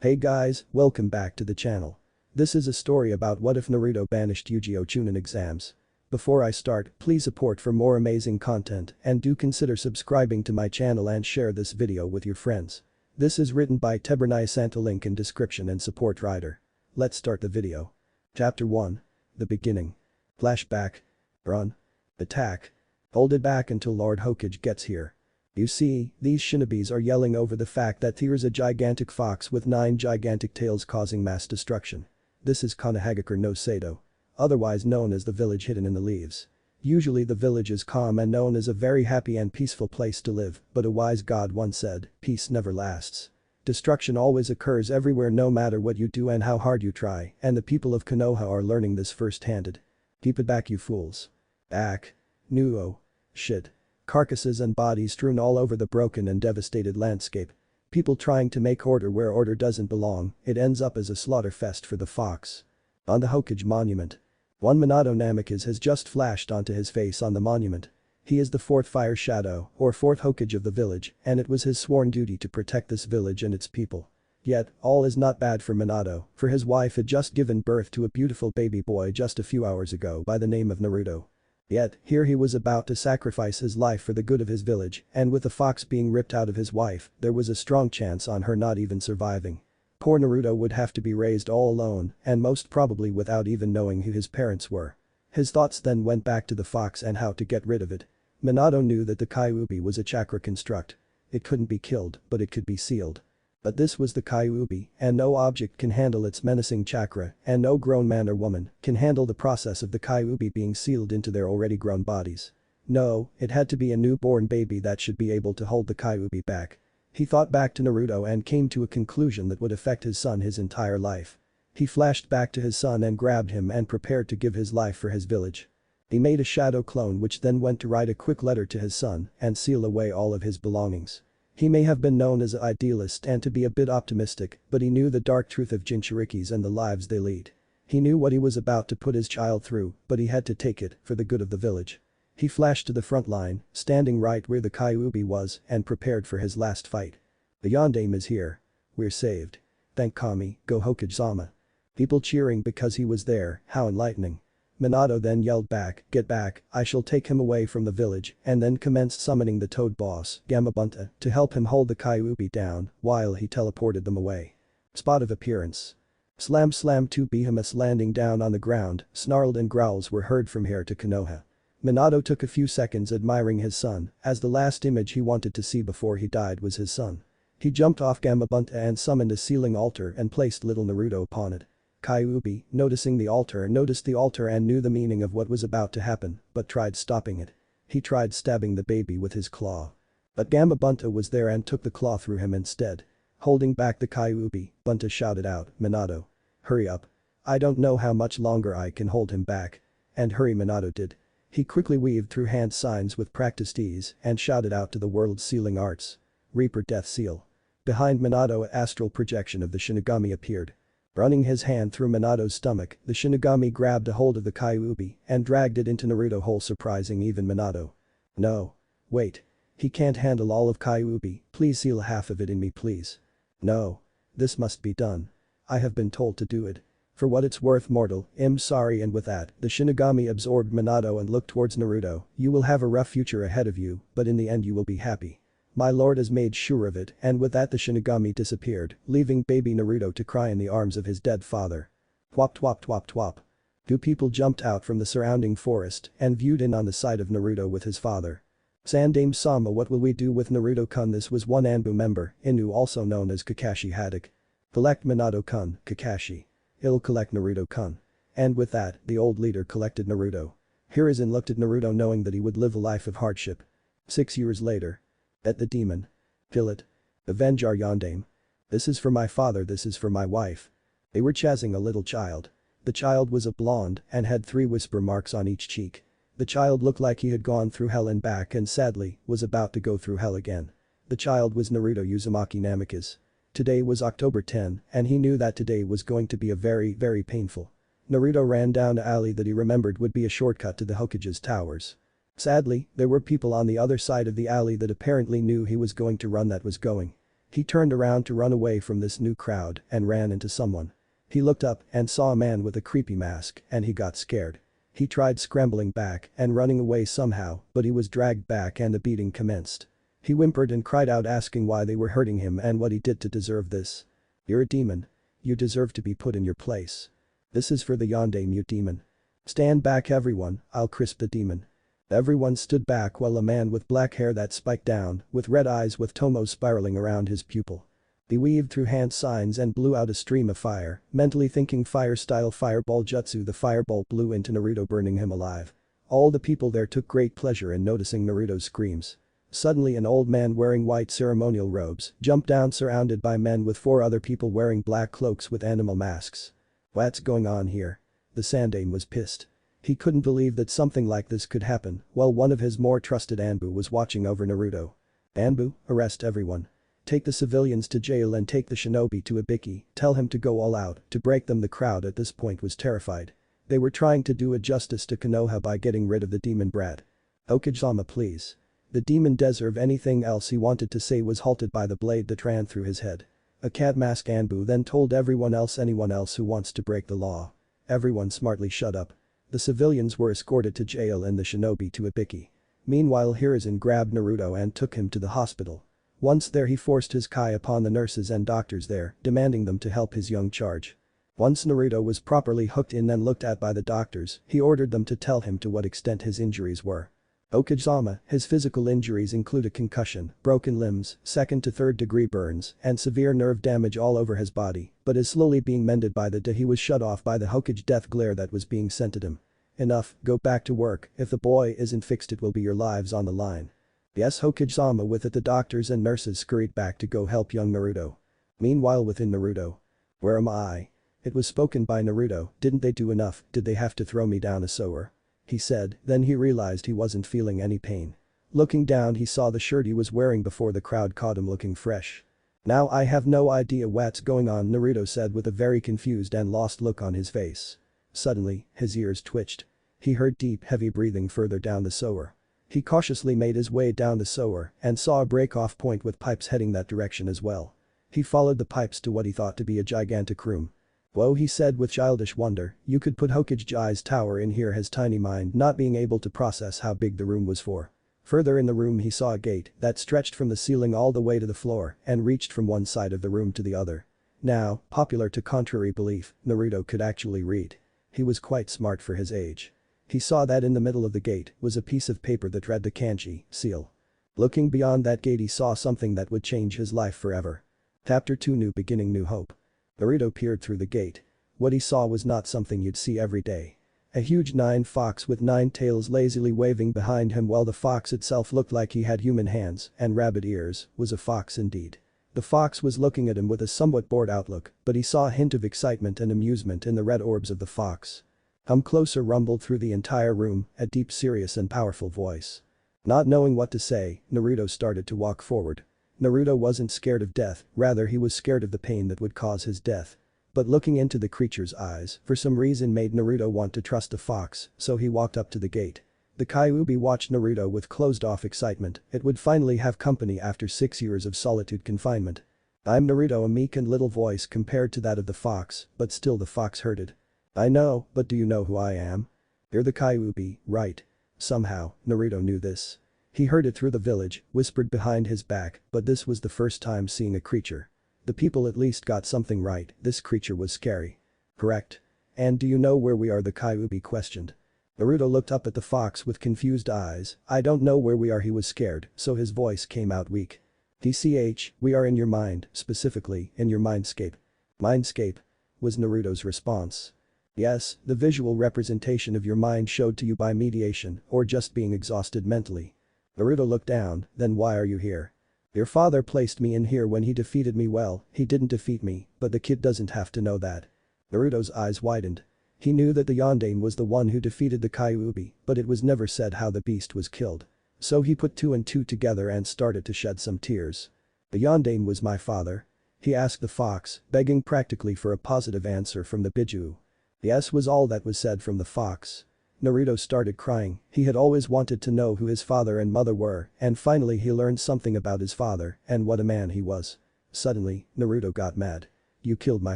Hey guys, welcome back to the channel. This is a story about what if Naruto banished Yu-Gi-Oh! Chunin exams. Before I start, please support for more amazing content and do consider subscribing to my channel and share this video with your friends. This is written by tehbrowniesanta, link in description and support writer. Let's start the video. Chapter 1. The beginning. Flashback. Run. Attack. Hold it back until Lord Hokage gets here. You see, these shinobis are yelling over the fact that here's a gigantic fox with 9 gigantic tails causing mass destruction. This is Konoha no Sato. Otherwise known as the village hidden in the leaves. Usually the village is calm and known as a very happy and peaceful place to live, but a wise god once said, peace never lasts. Destruction always occurs everywhere no matter what you do and how hard you try, and the people of Konoha are learning this first-handed. Keep it back, you fools. Back. Nuo. Shit. Carcasses and bodies strewn all over the broken and devastated landscape. People trying to make order where order doesn't belong, it ends up as a slaughter fest for the fox. On the Hokage monument. One Minato Namikaze has just flashed onto his face on the monument. He is the 4th Fire Shadow, or 4th Hokage of the village, and it was his sworn duty to protect this village and its people. Yet, all is not bad for Minato, for his wife had just given birth to a beautiful baby boy just a few hours ago by the name of Naruto. Yet, here he was about to sacrifice his life for the good of his village, and with the fox being ripped out of his wife, there was a strong chance on her not even surviving. Poor Naruto would have to be raised all alone, and most probably without even knowing who his parents were. His thoughts then went back to the fox and how to get rid of it. Minato knew that the Kyuubi was a chakra construct. It couldn't be killed, but it could be sealed. But this was the Kyuubi, and no object can handle its menacing chakra, and no grown man or woman can handle the process of the Kyuubi being sealed into their already grown bodies. No, it had to be a newborn baby that should be able to hold the Kyuubi back. He thought back to Naruto and came to a conclusion that would affect his son his entire life. He flashed back to his son and grabbed him and prepared to give his life for his village. He made a shadow clone which then went to write a quick letter to his son and seal away all of his belongings. He may have been known as an idealist and to be a bit optimistic, but he knew the dark truth of Jinchurikis and the lives they lead. He knew what he was about to put his child through, but he had to take it for the good of the village. He flashed to the front line, standing right where the Kyuubi was, and prepared for his last fight. The Yondaime is here. We're saved. Thank Kami, go Hokage-sama. People cheering because he was there, how enlightening. Minato then yelled back, get back, I shall take him away from the village, and then commenced summoning the toad boss, Gamabunta, to help him hold the Kyuubi down, while he teleported them away. Spot of appearance. Slam slam, 2 behemoths landing down on the ground, snarled and growls were heard from here to Konoha. Minato took a few seconds admiring his son, as the last image he wanted to see before he died was his son. He jumped off Gamabunta and summoned a sealing altar and placed little Naruto upon it. Kyuubi, noticing the altar, noticed the altar and knew the meaning of what was about to happen, but tried stopping it. He tried stabbing the baby with his claw. But Gamabunta was there and took the claw through him instead. Holding back the Kyuubi, Bunta shouted out, Minato. Hurry up. I don't know how much longer I can hold him back. And hurry, Minato did. He quickly weaved through hand signs with practiced ease and shouted out to the world's sealing arts. Reaper Death Seal. Behind Minato, an astral projection of the Shinigami appeared. Running his hand through Minato's stomach, the Shinigami grabbed a hold of the Kyuubi and dragged it into Naruto whole, surprising even Minato. No. Wait. He can't handle all of Kyuubi, please seal half of it in me please. No. This must be done. I have been told to do it. For what it's worth, mortal, I'm sorry, and with that, the Shinigami absorbed Minato and looked towards Naruto. You will have a rough future ahead of you, but in the end you will be happy. My lord has made sure of it, and with that the Shinigami disappeared, leaving baby Naruto to cry in the arms of his dead father. Twop twop twop twop. 2 people jumped out from the surrounding forest and viewed in on the sight of Naruto with his father. Sandaime-sama, what will we do with Naruto-kun? This was one Anbu member, Inu, also known as Kakashi Haddock. Collect Minato-kun, Kakashi. He'll collect Naruto-kun. And with that, the old leader collected Naruto. Hiruzen looked at Naruto knowing that he would live a life of hardship. 6 years later. At the demon. Kill it. Avenge our Yondaime. This is for my father, this is for my wife. They were chasing a little child. The child was a blonde and had 3 whisper marks on each cheek. The child looked like he had gone through hell and back and sadly, was about to go through hell again. The child was Naruto Uzumaki Namikaze. Today was October 10, and he knew that today was going to be a very, very painful. Naruto ran down an alley that he remembered would be a shortcut to the Hokage's towers. Sadly, there were people on the other side of the alley that apparently knew he was going to run that was going. He turned around to run away from this new crowd and ran into someone. He looked up and saw a man with a creepy mask and he got scared. He tried scrambling back and running away somehow, but he was dragged back and the beating commenced. He whimpered and cried out asking why they were hurting him and what he did to deserve this. "You're a demon. You deserve to be put in your place. This is for the Yonde mute demon. Stand back everyone, I'll crisp the demon." Everyone stood back while a man with black hair that spiked down, with red eyes with tomos spiraling around his pupil. He weaved through hand signs and blew out a stream of fire, mentally thinking fire-style fireball jutsu. The fireball blew into Naruto, burning him alive. All the people there took great pleasure in noticing Naruto's screams. Suddenly an old man wearing white ceremonial robes jumped down surrounded by men with 4 other people wearing black cloaks with animal masks. "What's going on here?" The Sandaime was pissed. He couldn't believe that something like this could happen while one of his more trusted Anbu was watching over Naruto. "Anbu, arrest everyone. Take the civilians to jail and take the shinobi to Ibiki, tell him to go all out to break them." The crowd at this point was terrified. They were trying to do a justice to Konoha by getting rid of the demon brat. "Hokage-sama please." The demon deserve anything else he wanted to say was halted by the blade that ran through his head. A cat mask Anbu then told anyone else who wants to break the law. Everyone smartly shut up. The civilians were escorted to jail and the shinobi to Ibiki. Meanwhile Hiruzen grabbed Naruto and took him to the hospital. Once there he forced his kai upon the nurses and doctors there, demanding them to help his young charge. Once Naruto was properly hooked in and looked at by the doctors, he ordered them to tell him to what extent his injuries were. Hokage-sama, his physical injuries include a concussion, broken limbs, 2nd to 3rd degree burns, and severe nerve damage all over his body, but is slowly being mended by the day he was shut off by the Hokage death glare that was being sent at him. "Enough, go back to work, if the boy isn't fixed it will be your lives on the line." "Yes Hokage-sama." With it the doctors and nurses scurried back to go help young Naruto. Meanwhile within Naruto. "Where am I?" It was spoken by Naruto. "Didn't they do enough? Did they have to throw me down a sewer?" He said, then he realized he wasn't feeling any pain. Looking down he saw the shirt he was wearing before the crowd caught him looking fresh. "Now I have no idea what's going on," Naruto said with a very confused and lost look on his face. Suddenly, his ears twitched. He heard deep heavy breathing further down the sewer. He cautiously made his way down the sewer and saw a break-off point with pipes heading that direction as well. He followed the pipes to what he thought to be a gigantic room. "Whoa," he said with childish wonder, "you could put Hokage Jai's tower in here." His tiny mind not being able to process how big the room was for. Further in the room he saw a gate that stretched from the ceiling all the way to the floor and reached from one side of the room to the other. Now, popular to contrary belief, Naruto could actually read. He was quite smart for his age. He saw that in the middle of the gate was a piece of paper that read the kanji, seal. Looking beyond that gate he saw something that would change his life forever. Chapter 2 New Beginning New Hope. Naruto peered through the gate. What he saw was not something you'd see every day. A huge 9 fox with 9 tails lazily waving behind him while the fox itself looked like he had human hands and rabbit ears was a fox indeed. The fox was looking at him with a somewhat bored outlook, but he saw a hint of excitement and amusement in the red orbs of the fox. "Come closer," rumbled through the entire room, a deep, serious and powerful voice. Not knowing what to say, Naruto started to walk forward. Naruto wasn't scared of death, rather he was scared of the pain that would cause his death. But looking into the creature's eyes for some reason made Naruto want to trust the fox, so he walked up to the gate. The Kyuubi watched Naruto with closed-off excitement. It would finally have company after 6 years of solitude confinement. "I'm Naruto," a meek and little voice compared to that of the fox, but still the fox heard it. "I know, but do you know who I am?" "You're the Kyuubi, right?" Somehow, Naruto knew this. He heard it through the village, whispered behind his back, but this was the first time seeing a creature. The people at least got something right, this creature was scary. "Correct. And do you know where we are?" the Kyuubi questioned. Naruto looked up at the fox with confused eyes. "I don't know where we are." He was scared, so his voice came out weak. "We are in your mind, specifically, in your mindscape." "Mindscape?" was Naruto's response. "Yes, the visual representation of your mind showed to you by mediation or just being exhausted mentally." Naruto looked down, "Then why are you here?" "Your father placed me in here when he defeated me." "Well, he didn't defeat me, but the kid doesn't have to know that." Naruto's eyes widened. He knew that the Yondaime was the one who defeated the Kyuubi, but it was never said how the beast was killed. So he put 2 and 2 together and started to shed some tears. "The Yondaime was my father?" he asked the fox, begging practically for a positive answer from the Biju. "Yes" was all that was said from the fox. Naruto started crying. He had always wanted to know who his father and mother were, and finally he learned something about his father and what a man he was. Suddenly, Naruto got mad. "You killed my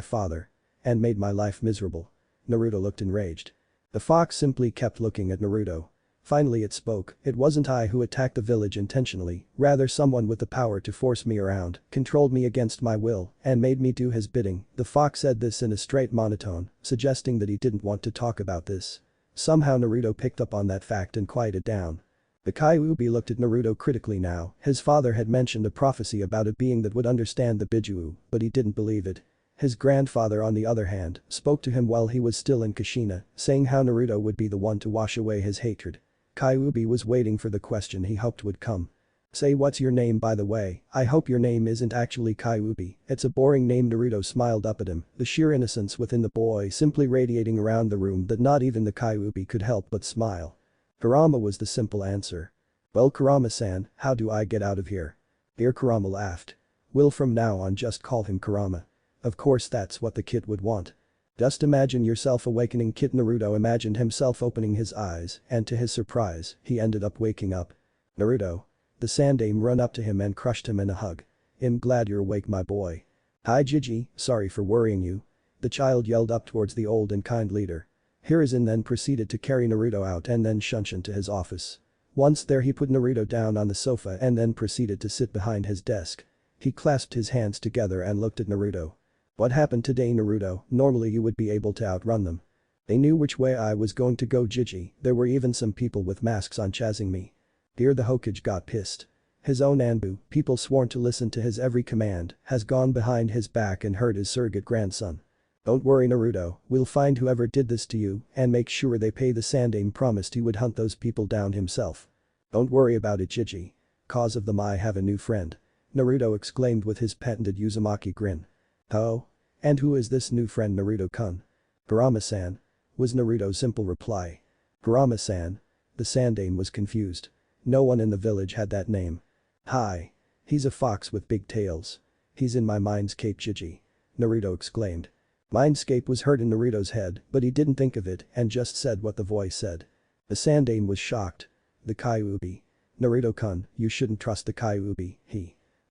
father. And made my life miserable." Naruto looked enraged. The fox simply kept looking at Naruto. Finally it spoke, "It wasn't I who attacked the village intentionally, rather someone with the power to force me around, controlled me against my will, and made me do his bidding." The fox said this in a straight monotone, suggesting that he didn't want to talk about this. Somehow Naruto picked up on that fact and quieted down. The Kyuubi looked at Naruto critically now. His father had mentioned a prophecy about a being that would understand the Bijuu, but he didn't believe it. His grandfather, on the other hand, spoke to him while he was still in Kushina, saying how Naruto would be the one to wash away his hatred. Kyuubi was waiting for the question he hoped would come. "Say, what's your name, by the way? I hope your name isn't actually Kyuubi. It's a boring name." Naruto smiled up at him, the sheer innocence within the boy simply radiating around the room that not even the Kyuubi could help but smile. Kurama was the simple answer. "Well, Kurama-san, how do I get out of here?" Dear Kurama laughed. "We'll from now on just call him Kurama." Of course that's what the kid would want. Just imagine yourself awakening. Kid Naruto imagined himself opening his eyes, and to his surprise, he ended up waking up. "Naruto." The Sandaime ran up to him and crushed him in a hug. "I'm glad you're awake, my boy." "Hi Gigi, sorry for worrying you." The child yelled up towards the old and kind leader. Hiruzen then proceeded to carry Naruto out and then Shunshin to his office. Once there he put Naruto down on the sofa and then proceeded to sit behind his desk. He clasped his hands together and looked at Naruto. "What happened today, Naruto? Normally you would be able to outrun them." "They knew which way I was going to go, Gigi. There were even some people with masks on chasing me." Dear the Hokage got pissed. His own Anbu, people sworn to listen to his every command, has gone behind his back and hurt his surrogate grandson. "Don't worry, Naruto, we'll find whoever did this to you and make sure they pay." The Sandaime promised he would hunt those people down himself. "Don't worry about it, Gigi. Cause of them I have a new friend." Naruto exclaimed with his patented Uzumaki grin. "Oh? And who is this new friend, Naruto-kun?" "Kurama-san," was Naruto's simple reply. "Kurama-san?" The Sandaime was confused. No one in the village had that name. "Hi. He's a fox with big tails. He's in my mindscape, Gigi," Naruto exclaimed. Mindscape was heard in Naruto's head, but he didn't think of it and just said what the voice said. The Sandaime was shocked. "The Kyuubi. Naruto-kun, you shouldn't trust the Kyuubi,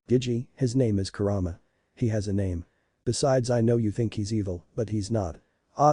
Gigi, his name is Kurama. He has a name. Besides, I know you think he's evil, but he's not."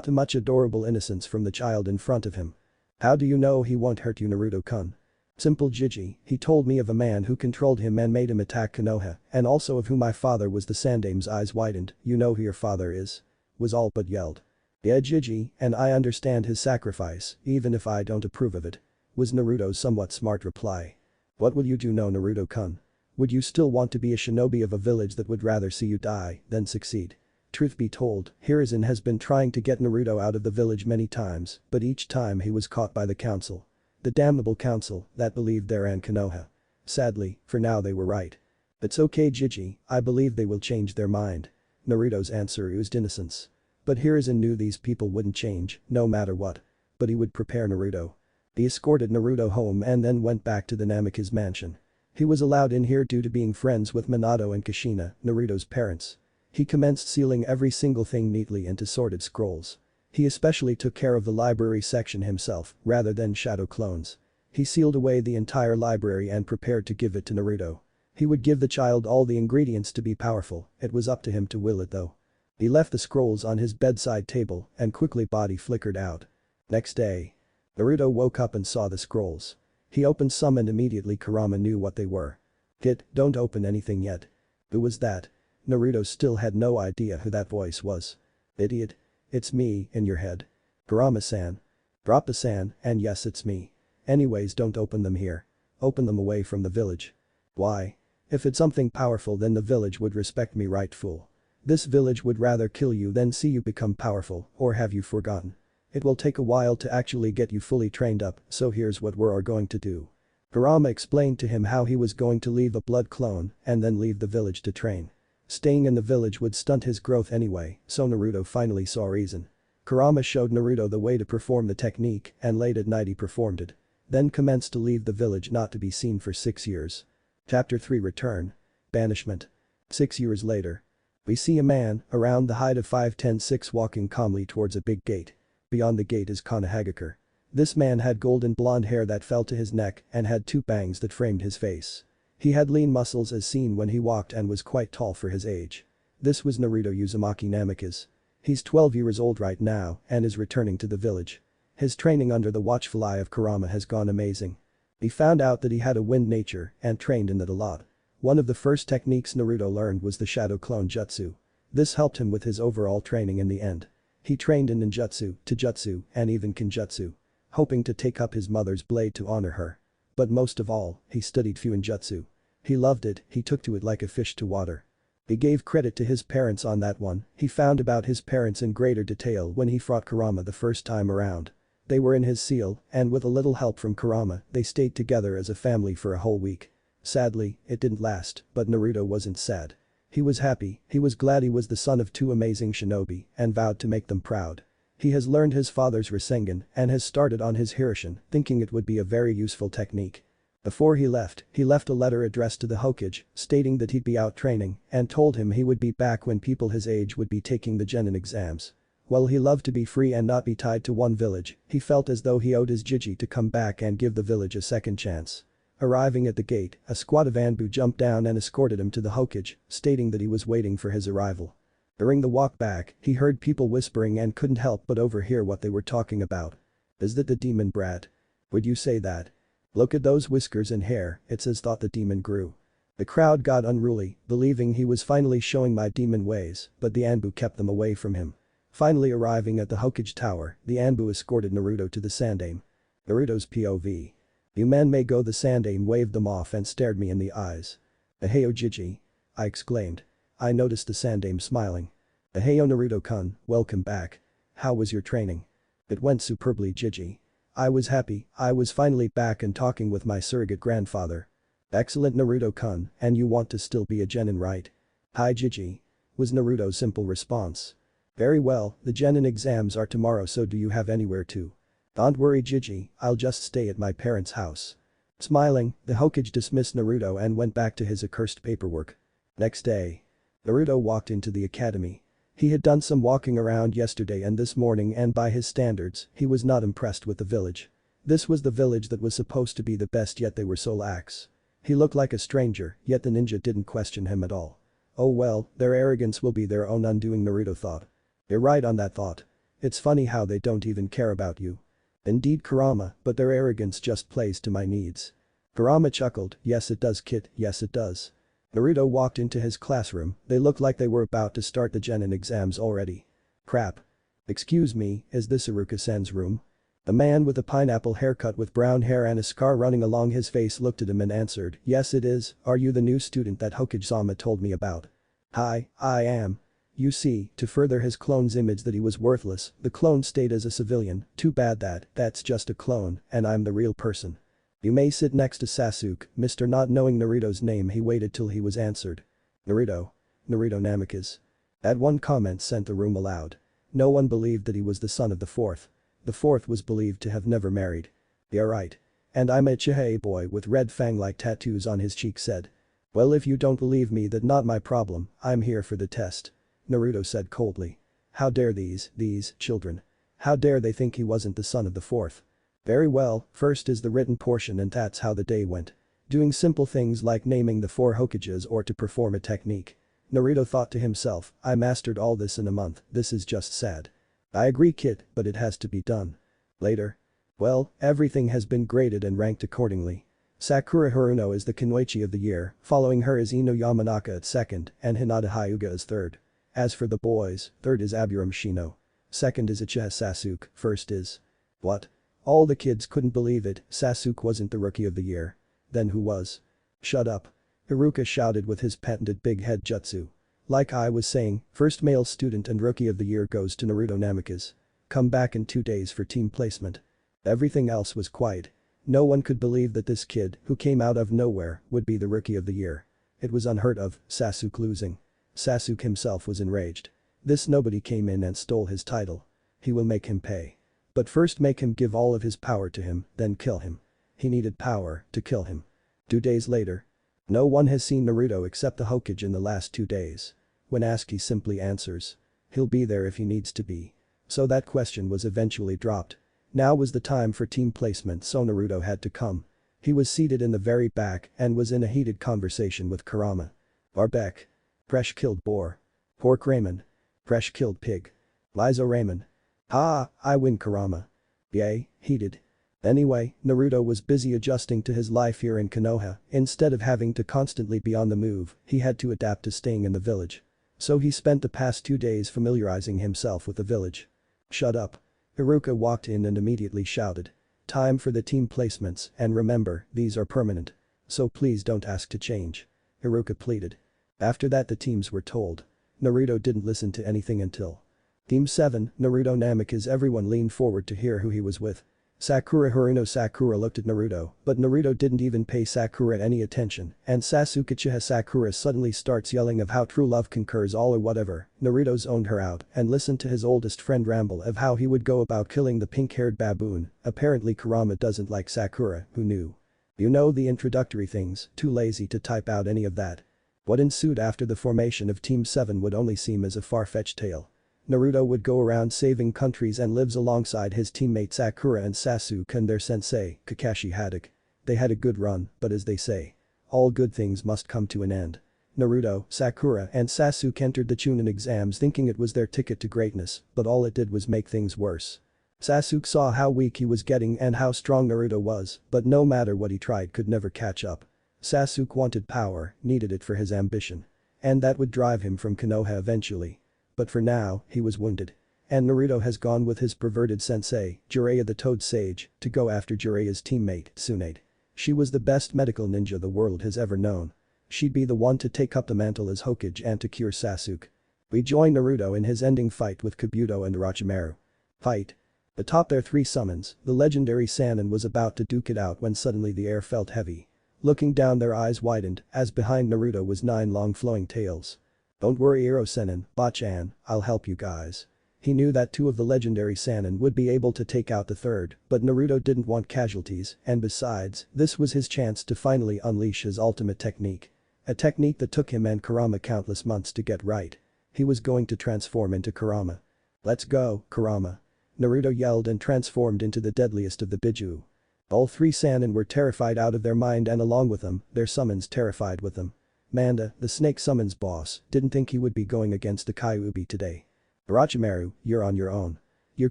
Much adorable innocence from the child in front of him. "How do you know he won't hurt you, Naruto-kun?" "Simple, Gigi, he told me of a man who controlled him and made him attack Konoha, and also of who my father was." The Sandaime's eyes widened. "You know who your father is?" was all but yelled. "Yeah, Gigi, and I understand his sacrifice, even if I don't approve of it," was Naruto's somewhat smart reply. "What will you do now, Naruto-kun? Would you still want to be a shinobi of a village that would rather see you die than succeed?" Truth be told, Hiruzen has been trying to get Naruto out of the village many times, but each time he was caught by the council. The damnable council that believed they're in Konoha. Sadly, for now they were right. "It's okay, Gigi, I believe they will change their mind." Naruto's answer oozed innocence. But Hiruzen knew these people wouldn't change, no matter what. But he would prepare Naruto. He escorted Naruto home and then went back to the Namikaze mansion. He was allowed in here due to being friends with Minato and Kushina, Naruto's parents. He commenced sealing every single thing neatly into sorted scrolls. He especially took care of the library section himself, rather than shadow clones. He sealed away the entire library and prepared to give it to Naruto. He would give the child all the ingredients to be powerful, it was up to him to will it though. He left the scrolls on his bedside table and quickly body flickered out. Next day. Naruto woke up and saw the scrolls. He opened some and immediately Kurama knew what they were. "Kid, don't open anything yet." Who was that? Naruto still had no idea who that voice was. "Idiot. It's me, in your head. Kurama-san. Rappa-san, and yes it's me. Anyways, don't open them here. Open them away from the village." "Why? If it's something powerful then the village would respect me, right, fool? This village would rather kill you than see you become powerful, or have you forgotten? It will take a while to actually get you fully trained up, so here's what we're going to do." Kurama explained to him how he was going to leave a blood clone and then leave the village to train. Staying in the village would stunt his growth anyway, so Naruto finally saw reason. Kurama showed Naruto the way to perform the technique and late at night he performed it. Then commenced to leave the village not to be seen for 6 years. Chapter 3 Return. Banishment. 6 years later. We see a man, around the height of 5'10" walking calmly towards a big gate. Beyond the gate is Konohagakure. This man had golden blonde hair that fell to his neck and had 2 bangs that framed his face. He had lean muscles as seen when he walked and was quite tall for his age. This was Naruto Uzumaki Namikaze. He's 12 years old right now and is returning to the village. His training under the watchful eye of Kurama has gone amazing. He found out that he had a wind nature and trained in it a lot. One of the first techniques Naruto learned was the shadow clone jutsu. This helped him with his overall training in the end. He trained in ninjutsu, taijutsu, and even kinjutsu, hoping to take up his mother's blade to honor her. But most of all, he studied fuinjutsu. He loved it, he took to it like a fish to water. He gave credit to his parents on that one. He found about his parents in greater detail when he fought Kurama the first time around. They were in his seal, and with a little help from Kurama, they stayed together as a family for a whole week. Sadly, it didn't last, but Naruto wasn't sad. He was happy, he was glad he was the son of two amazing shinobi and vowed to make them proud. He has learned his father's Rasengan and has started on his Hirishin, thinking it would be a very useful technique. Before he left a letter addressed to the Hokage, stating that he'd be out training and told him he would be back when people his age would be taking the genin exams. While he loved to be free and not be tied to one village, he felt as though he owed his Jiji to come back and give the village a second chance. Arriving at the gate, a squad of Anbu jumped down and escorted him to the Hokage, stating that he was waiting for his arrival. During the walk back, he heard people whispering and couldn't help but overhear what they were talking about. Is that the demon brat? Would you say that? Look at those whiskers and hair, it's as thought the demon grew. The crowd got unruly, believing he was finally showing my demon ways, but the Anbu kept them away from him. Finally arriving at the Hokage tower, the Anbu escorted Naruto to the Sandaime. Naruto's POV. You men may go. The Sandaime waved them off and stared me in the eyes. Aheyo Jiji. I exclaimed. I noticed the Sandaime smiling. Aheyo Naruto-kun, welcome back. How was your training? It went superbly Jiji. I was happy, I was finally back and talking with my surrogate grandfather. Excellent Naruto-kun, and you want to still be a genin, right? Hi Jiji. Was Naruto's simple response. Very well, the genin exams are tomorrow, so do you have anywhere to? Don't worry Jiji, I'll just stay at my parents' house. Smiling, the Hokage dismissed Naruto and went back to his accursed paperwork. Next day. Naruto walked into the academy. He had done some walking around yesterday and this morning, and by his standards, he was not impressed with the village. This was the village that was supposed to be the best, yet they were so lax. He looked like a stranger, yet the ninja didn't question him at all. Oh well, their arrogance will be their own undoing, Naruto thought. You're right on that thought. It's funny how they don't even care about you. Indeed Kurama, but their arrogance just plays to my needs. Kurama chuckled, yes it does kid, yes it does. Naruto walked into his classroom, they looked like they were about to start the genin exams already. Crap. Excuse me, is this Iruka-san's room? The man with the pineapple haircut with brown hair and a scar running along his face looked at him and answered, yes it is, are you the new student that Hokage-sama told me about? Hi, I am. You see, to further his clone's image that he was worthless, the clone stayed as a civilian, too bad that's just a clone, and I'm the real person. You may sit next to Sasuke, Mr. Not knowing Naruto's name, he waited till he was answered. Naruto. Naruto Namikaze. That one comment sent the room aloud. No one believed that he was the son of the fourth. The fourth was believed to have never married. Yeah right. And I'm a Chihei boy with red fang-like tattoos on his cheek said. Well if you don't believe me, that not my problem, I'm here for the test. Naruto said coldly. How dare these children. How dare they think he wasn't the son of the fourth. Very well, first is the written portion, and that's how the day went. Doing simple things like naming the 4 Hokages or to perform a technique. Naruto thought to himself, I mastered all this in a month, this is just sad. I agree kid, but it has to be done. Later. Well, everything has been graded and ranked accordingly. Sakura Haruno is the Kunoichi of the year, following her is Ino Yamanaka at second and Hinata Hyuga as third. As for the boys, third is Aburame Shino. Second is Uchiha Sasuke, first is… What? All the kids couldn't believe it, Sasuke wasn't the rookie of the year. Then who was? Shut up. Iruka shouted with his patented big head jutsu. Like I was saying, first male student and rookie of the year goes to Naruto Namikaze. Come back in 2 days for team placement. Everything else was quiet. No one could believe that this kid, who came out of nowhere, would be the rookie of the year. It was unheard of, Sasuke losing. Sasuke himself was enraged. This nobody came in and stole his title. He will make him pay. But first make him give all of his power to him, then kill him. He needed power to kill him. 2 days later. No one has seen Naruto except the Hokage in the last 2 days. When asked he simply answers. He'll be there if he needs to be. So that question was eventually dropped. Now was the time for team placement, so Naruto had to come. He was seated in the very back and was in a heated conversation with Kurama. Barbek. Presh killed boar. Pork ramen. Presh killed pig. Lizo ramen. Ha, I win Kurama. Yay, heated. Anyway, Naruto was busy adjusting to his life here in Konoha. Instead of having to constantly be on the move, he had to adapt to staying in the village. So he spent the past 2 days familiarizing himself with the village. Shut up. Iruka walked in and immediately shouted. Time for the team placements, and remember, these are permanent. So please don't ask to change. Iruka pleaded. After that the teams were told. Naruto didn't listen to anything until Team 7, Naruto Namikaze. Everyone leaned forward to hear who he was with. Sakura Haruno. Sakura looked at Naruto, but Naruto didn't even pay Sakura any attention, and Sasuke Uchiha Sakura suddenly starts yelling of how true love conquers all or whatever. Naruto zoned her out and listened to his oldest friend ramble of how he would go about killing the pink-haired baboon. Apparently Kurama doesn't like Sakura, who knew. You know the introductory things, too lazy to type out any of that. What ensued after the formation of Team 7 would only seem as a far-fetched tale. Naruto would go around saving countries and lives alongside his teammate Sakura and Sasuke and their sensei, Kakashi Hatake. They had a good run, but as they say, all good things must come to an end. Naruto, Sakura and Sasuke entered the chunin exams thinking it was their ticket to greatness, but all it did was make things worse. Sasuke saw how weak he was getting and how strong Naruto was, but no matter what he tried could never catch up. Sasuke wanted power, needed it for his ambition. And that would drive him from Konoha eventually. But for now, he was wounded. And Naruto has gone with his perverted sensei, Jiraiya the Toad Sage, to go after Jiraiya's teammate, Tsunade. She was the best medical ninja the world has ever known. She'd be the one to take up the mantle as Hokage and to cure Sasuke. We join Naruto in his ending fight with Kabuto and Orochimaru. Fight. Atop their 3 summons, the legendary Sannin was about to duke it out when suddenly the air felt heavy. Looking down their eyes widened, as behind Naruto was 9 long flowing tails. Don't worry Iro Sennin, Bachan, I'll help you guys. He knew that 2 of the legendary Sannin would be able to take out the 3rd, but Naruto didn't want casualties, and besides, this was his chance to finally unleash his ultimate technique. A technique that took him and Kurama countless months to get right. He was going to transform into Kurama. Let's go, Kurama. Naruto yelled and transformed into the deadliest of the Biju. All 3 Sannin were terrified out of their mind and along with them, their summons terrified with them. Manda, the snake summons boss, didn't think he would be going against the Kyuubi today. Orochimaru, you're on your own. You're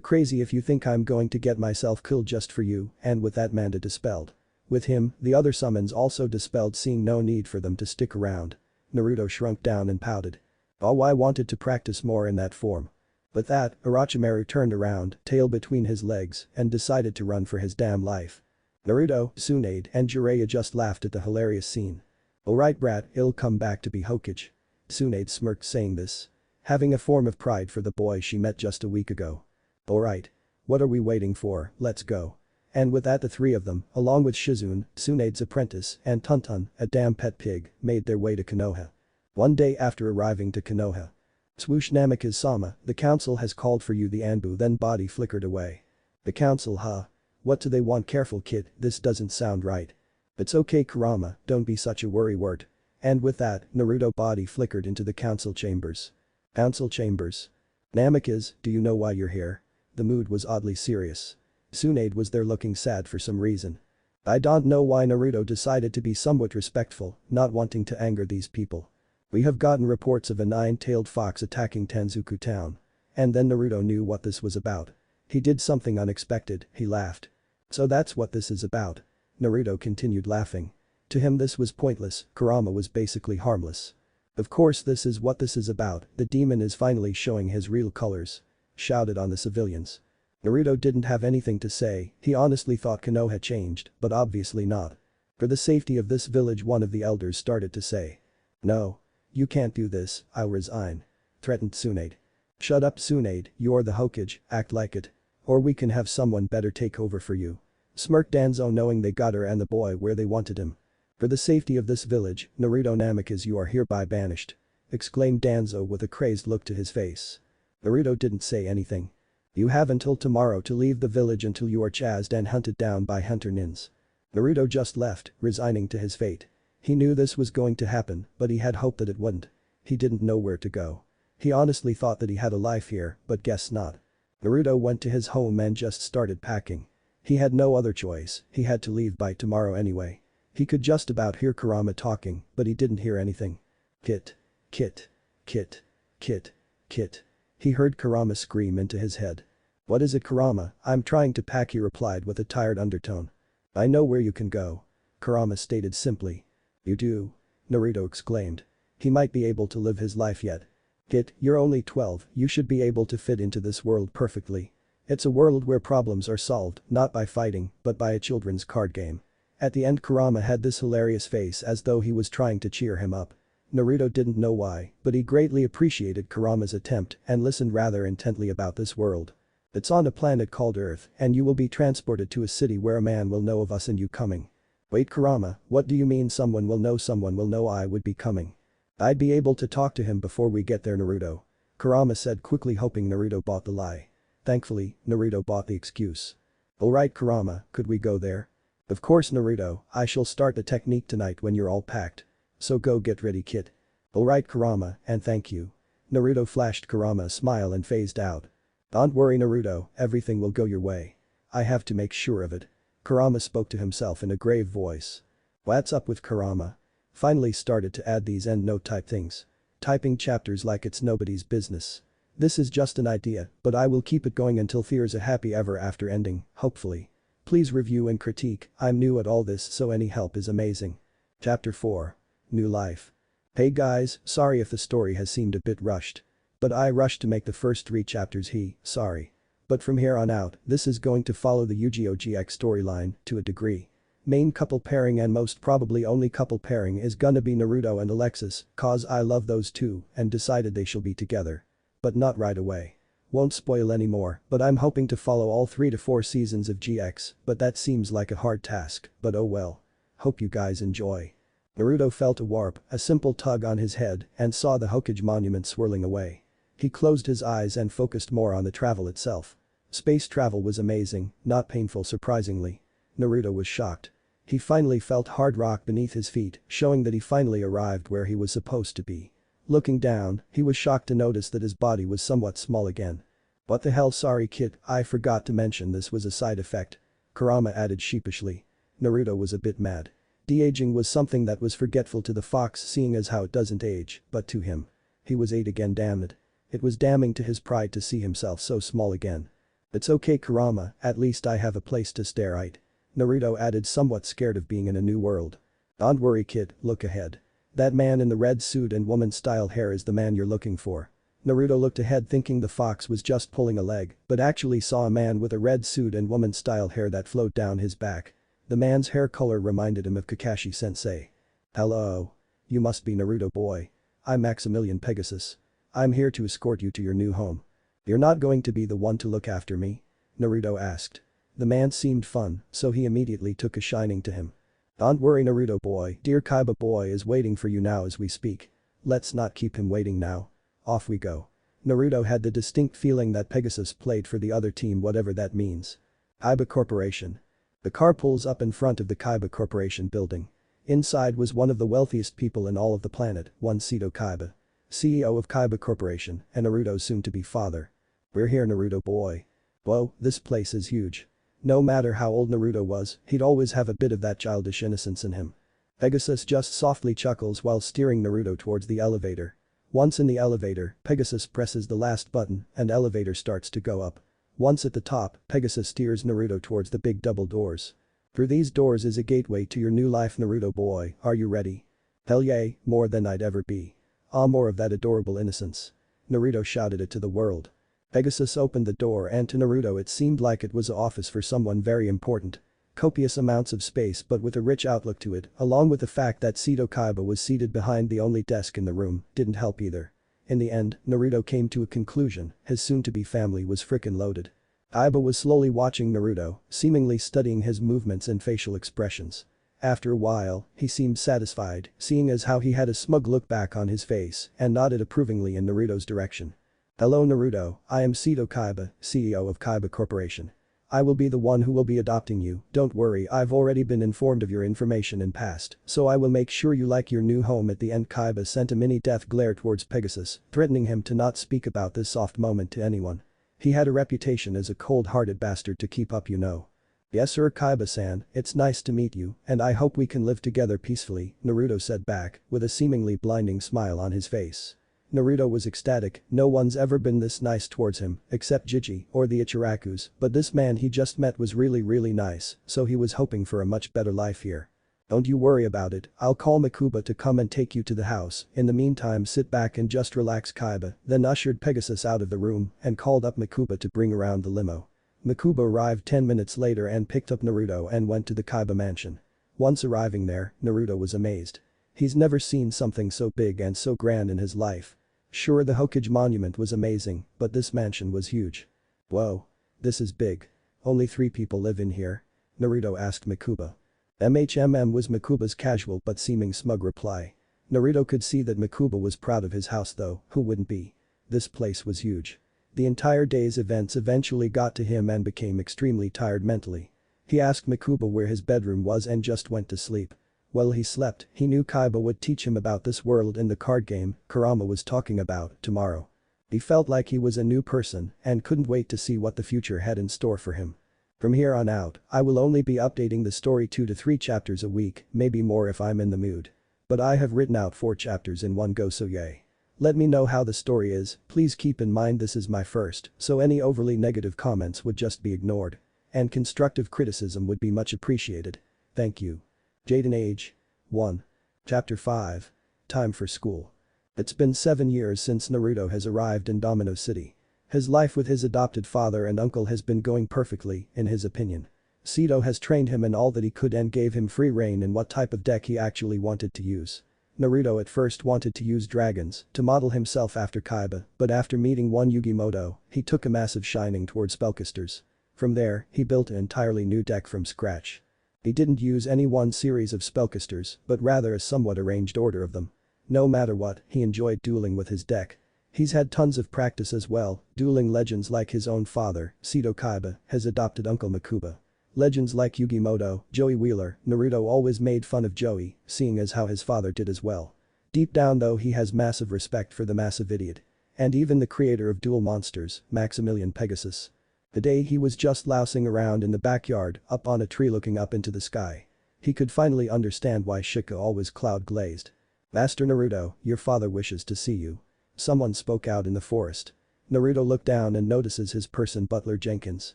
crazy if you think I'm going to get myself killed just for you, and with that Manda dispelled. With him, the other summons also dispelled seeing no need for them to stick around. Naruto shrunk down and pouted. Oh, I wanted to practice more in that form. With that, Orochimaru turned around, tail between his legs, and decided to run for his damn life. Naruto, Tsunade and Jiraiya just laughed at the hilarious scene. Alright brat, he'll come back to be Hokage. Tsunade smirked saying this. Having a form of pride for the boy she met just a week ago. Alright. What are we waiting for, let's go. And with that the 3 of them, along with Shizune, Tsunade's apprentice, and Tuntun, a damn pet pig, made their way to Konoha. One day after arriving to Konoha. Swoosh Namikaze-sama, the council has called for you. The Anbu then body flickered away. The council huh? What do they want? Careful kid, this doesn't sound right. It's okay Kurama, don't be such a worrywart. And with that, Naruto body flickered into the council chambers. Council chambers. Namikaze, do you know why you're here? The mood was oddly serious. Tsunade was there looking sad for some reason. I don't know why. Naruto decided to be somewhat respectful, not wanting to anger these people. We have gotten reports of a 9-tailed fox attacking Tenzuku town. And then Naruto knew what this was about. He did something unexpected, he laughed. So that's what this is about. Naruto continued laughing. To him this was pointless, Kurama was basically harmless. Of course this is what this is about, the demon is finally showing his real colors. Shouted on the civilians. Naruto didn't have anything to say, he honestly thought Konoha had changed, but obviously not. For the safety of this village one of the elders started to say. No. You can't do this, I'll resign. Threatened Tsunade. Shut up Tsunade, you're the Hokage, act like it. Or we can have someone better take over for you. Smirked Danzo knowing they got her and the boy where they wanted him. For the safety of this village, Naruto Namikaze you are hereby banished. Exclaimed Danzo with a crazed look to his face. Naruto didn't say anything. You have until tomorrow to leave the village until you are chased and hunted down by hunter nins. Naruto just left, resigning to his fate. He knew this was going to happen, but he had hoped that it wouldn't. He didn't know where to go. He honestly thought that he had a life here, but guess not. Naruto went to his home and just started packing. He had no other choice, he had to leave by tomorrow anyway. He could just about hear Kurama talking, but he didn't hear anything. Kit. Kit. Kit. Kit. Kit. He heard Kurama scream into his head. "What is it, Kurama? I'm trying to pack," he replied with a tired undertone. "I know where you can go," Kurama stated simply. "You do?" Naruto exclaimed. He might be able to live his life yet. "Kit, you're only 12, you should be able to fit into this world perfectly. It's a world where problems are solved, not by fighting, but by a children's card game." At the end Kurama had this hilarious face as though he was trying to cheer him up. Naruto didn't know why, but he greatly appreciated Kurama's attempt and listened rather intently about this world. "It's on a planet called Earth, and you will be transported to a city where a man will know of us and you coming." "Wait, Kurama, what do you mean someone will know? Someone will know I would be coming. I'd be able to talk to him before we get there, Naruto," Kurama said quickly, hoping Naruto bought the lie. Thankfully, Naruto bought the excuse. "Alright, Kurama, could we go there?" "Of course, Naruto, I shall start the technique tonight when you're all packed. So go get ready, kid." "Alright, Kurama, and thank you." Naruto flashed Kurama a smile and phased out. "Don't worry, Naruto, everything will go your way. I have to make sure of it." Kurama spoke to himself in a grave voice. What's up with Kurama? Finally started to add these endnote type things. Typing chapters like it's nobody's business. This is just an idea, but I will keep it going until there's a happy ever after ending, hopefully. Please review and critique, I'm new at all this so any help is amazing. Chapter 4. New Life. Hey guys, sorry if the story has seemed a bit rushed. But I rushed to make the first 3 chapters sorry. But from here on out, this is going to follow the Yu-Gi-Oh! GX storyline, to a degree. Main couple pairing and most probably only couple pairing is gonna be Naruto and Alexis, cause I love those two and decided they shall be together. But not right away. Won't spoil anymore, but I'm hoping to follow all 3 to 4 seasons of GX, but that seems like a hard task, but oh well. Hope you guys enjoy. Naruto felt a warp, a simple tug on his head, and saw the Hokage monument swirling away. He closed his eyes and focused more on the travel itself. Space travel was amazing, not painful surprisingly. Naruto was shocked. He finally felt hard rock beneath his feet, showing that he finally arrived where he was supposed to be. Looking down, he was shocked to notice that his body was somewhat small again. "What the hell, sorry kid, I forgot to mention this was a side effect," Kurama added sheepishly. Naruto was a bit mad. De-aging was something that was forgetful to the fox seeing as how it doesn't age, but to him. He was 8 again, damn it. It was damning to his pride to see himself so small again. "It's okay, Kurama, at least I have a place to stay, right?" Naruto added, somewhat scared of being in a new world. "Don't worry kid, look ahead. That man in the red suit and woman-style hair is the man you're looking for." Naruto looked ahead thinking the fox was just pulling a leg, but actually saw a man with a red suit and woman-style hair that flowed down his back. The man's hair color reminded him of Kakashi-sensei. "Hello. You must be Naruto boy. I'm Maximilian Pegasus. I'm here to escort you to your new home." "You're not going to be the one to look after me?" Naruto asked. The man seemed fun, so he immediately took a shining to him. "Don't worry Naruto boy, dear Kaiba boy is waiting for you now as we speak. Let's not keep him waiting now. Off we go." Naruto had the distinct feeling that Pegasus played for the other team, whatever that means. Kaiba Corporation. The car pulls up in front of the Kaiba Corporation building. Inside was one of the wealthiest people in all of the planet, one Seto Kaiba. CEO of Kaiba Corporation and Naruto's soon-to-be father. "We're here Naruto boy. Whoa, this place is huge." No matter how old Naruto was, he'd always have a bit of that childish innocence in him. Pegasus just softly chuckles while steering Naruto towards the elevator. Once in the elevator, Pegasus presses the last button and elevator starts to go up. Once at the top, Pegasus steers Naruto towards the big double doors. "Through these doors is a gateway to your new life Naruto boy, are you ready?" "Hell yay, more than I'd ever be. Ah, more of that adorable innocence." Naruto shouted it to the world. Pegasus opened the door and to Naruto it seemed like it was an office for someone very important. Copious amounts of space but with a rich outlook to it, along with the fact that Seto Kaiba was seated behind the only desk in the room, didn't help either. In the end, Naruto came to a conclusion, his soon-to-be family was frickin' loaded. Kaiba was slowly watching Naruto, seemingly studying his movements and facial expressions. After a while, he seemed satisfied, seeing as how he had a smug look back on his face and nodded approvingly in Naruto's direction. "Hello Naruto, I am Seto Kaiba, CEO of Kaiba Corporation. I will be the one who will be adopting you, don't worry I've already been informed of your information in past, so I will make sure you like your new home." At the end Kaiba sent a mini death glare towards Pegasus, threatening him to not speak about this soft moment to anyone. He had a reputation as a cold-hearted bastard to keep up you know. Yes sir Kaiba-san, it's nice to meet you and I hope we can live together peacefully, Naruto said back with a seemingly blinding smile on his face. Naruto was ecstatic, no one's ever been this nice towards him, except Jiji or the Ichirakus, but this man he just met was really nice, so he was hoping for a much better life here. Don't you worry about it, I'll call Makuba to come and take you to the house, in the meantime sit back and just relax Kaiba, then ushered Pegasus out of the room and called up Makuba to bring around the limo. Makuba arrived 10 minutes later and picked up Naruto and went to the Kaiba mansion. Once arriving there, Naruto was amazed. He's never seen something so big and so grand in his life. Sure the Hokage monument was amazing, but this mansion was huge. Whoa. This is big. Only 3 people live in here? Naruto asked Makuba. Was Makuba's casual but seeming smug reply. Naruto could see that Makuba was proud of his house though, who wouldn't be? This place was huge. The entire day's events eventually got to him and became extremely tired mentally. He asked Makuba where his bedroom was and just went to sleep. While he slept, he knew Kaiba would teach him about this world in the card game Kurama was talking about tomorrow. He felt like he was a new person and couldn't wait to see what the future had in store for him. From here on out, I will only be updating the story 2 to 3 chapters a week, maybe more if I'm in the mood. But I have written out 4 chapters in one go so yay. Let me know how the story is, please keep in mind this is my first, so any overly negative comments would just be ignored. And constructive criticism would be much appreciated. Thank you. Jaden Age. 1. Chapter 5. Time for school. It's been 7 years since Naruto has arrived in Domino City. His life with his adopted father and uncle has been going perfectly, in his opinion. Sito has trained him in all that he could and gave him free rein in what type of deck he actually wanted to use. Naruto at first wanted to use dragons to model himself after Kaiba, but after meeting one Yugimoto, he took a massive shining towards spellcasters. From there, he built an entirely new deck from scratch. He didn't use any one series of spellcasters, but rather a somewhat arranged order of them. No matter what, he enjoyed dueling with his deck. He's had tons of practice as well, dueling legends like his own father, Sito Kaiba, has adopted Uncle Makuba. Legends like Yugimoto, Joey Wheeler, Naruto always made fun of Joey, seeing as how his father did as well. Deep down though he has massive respect for the massive idiot. And even the creator of Duel Monsters, Maximilian Pegasus. The day he was just lousing around in the backyard, up on a tree looking up into the sky. He could finally understand why Shika always cloud-glazed. Master Naruto, your father wishes to see you. Someone spoke out in the forest. Naruto looked down and notices his person Butler Jenkins.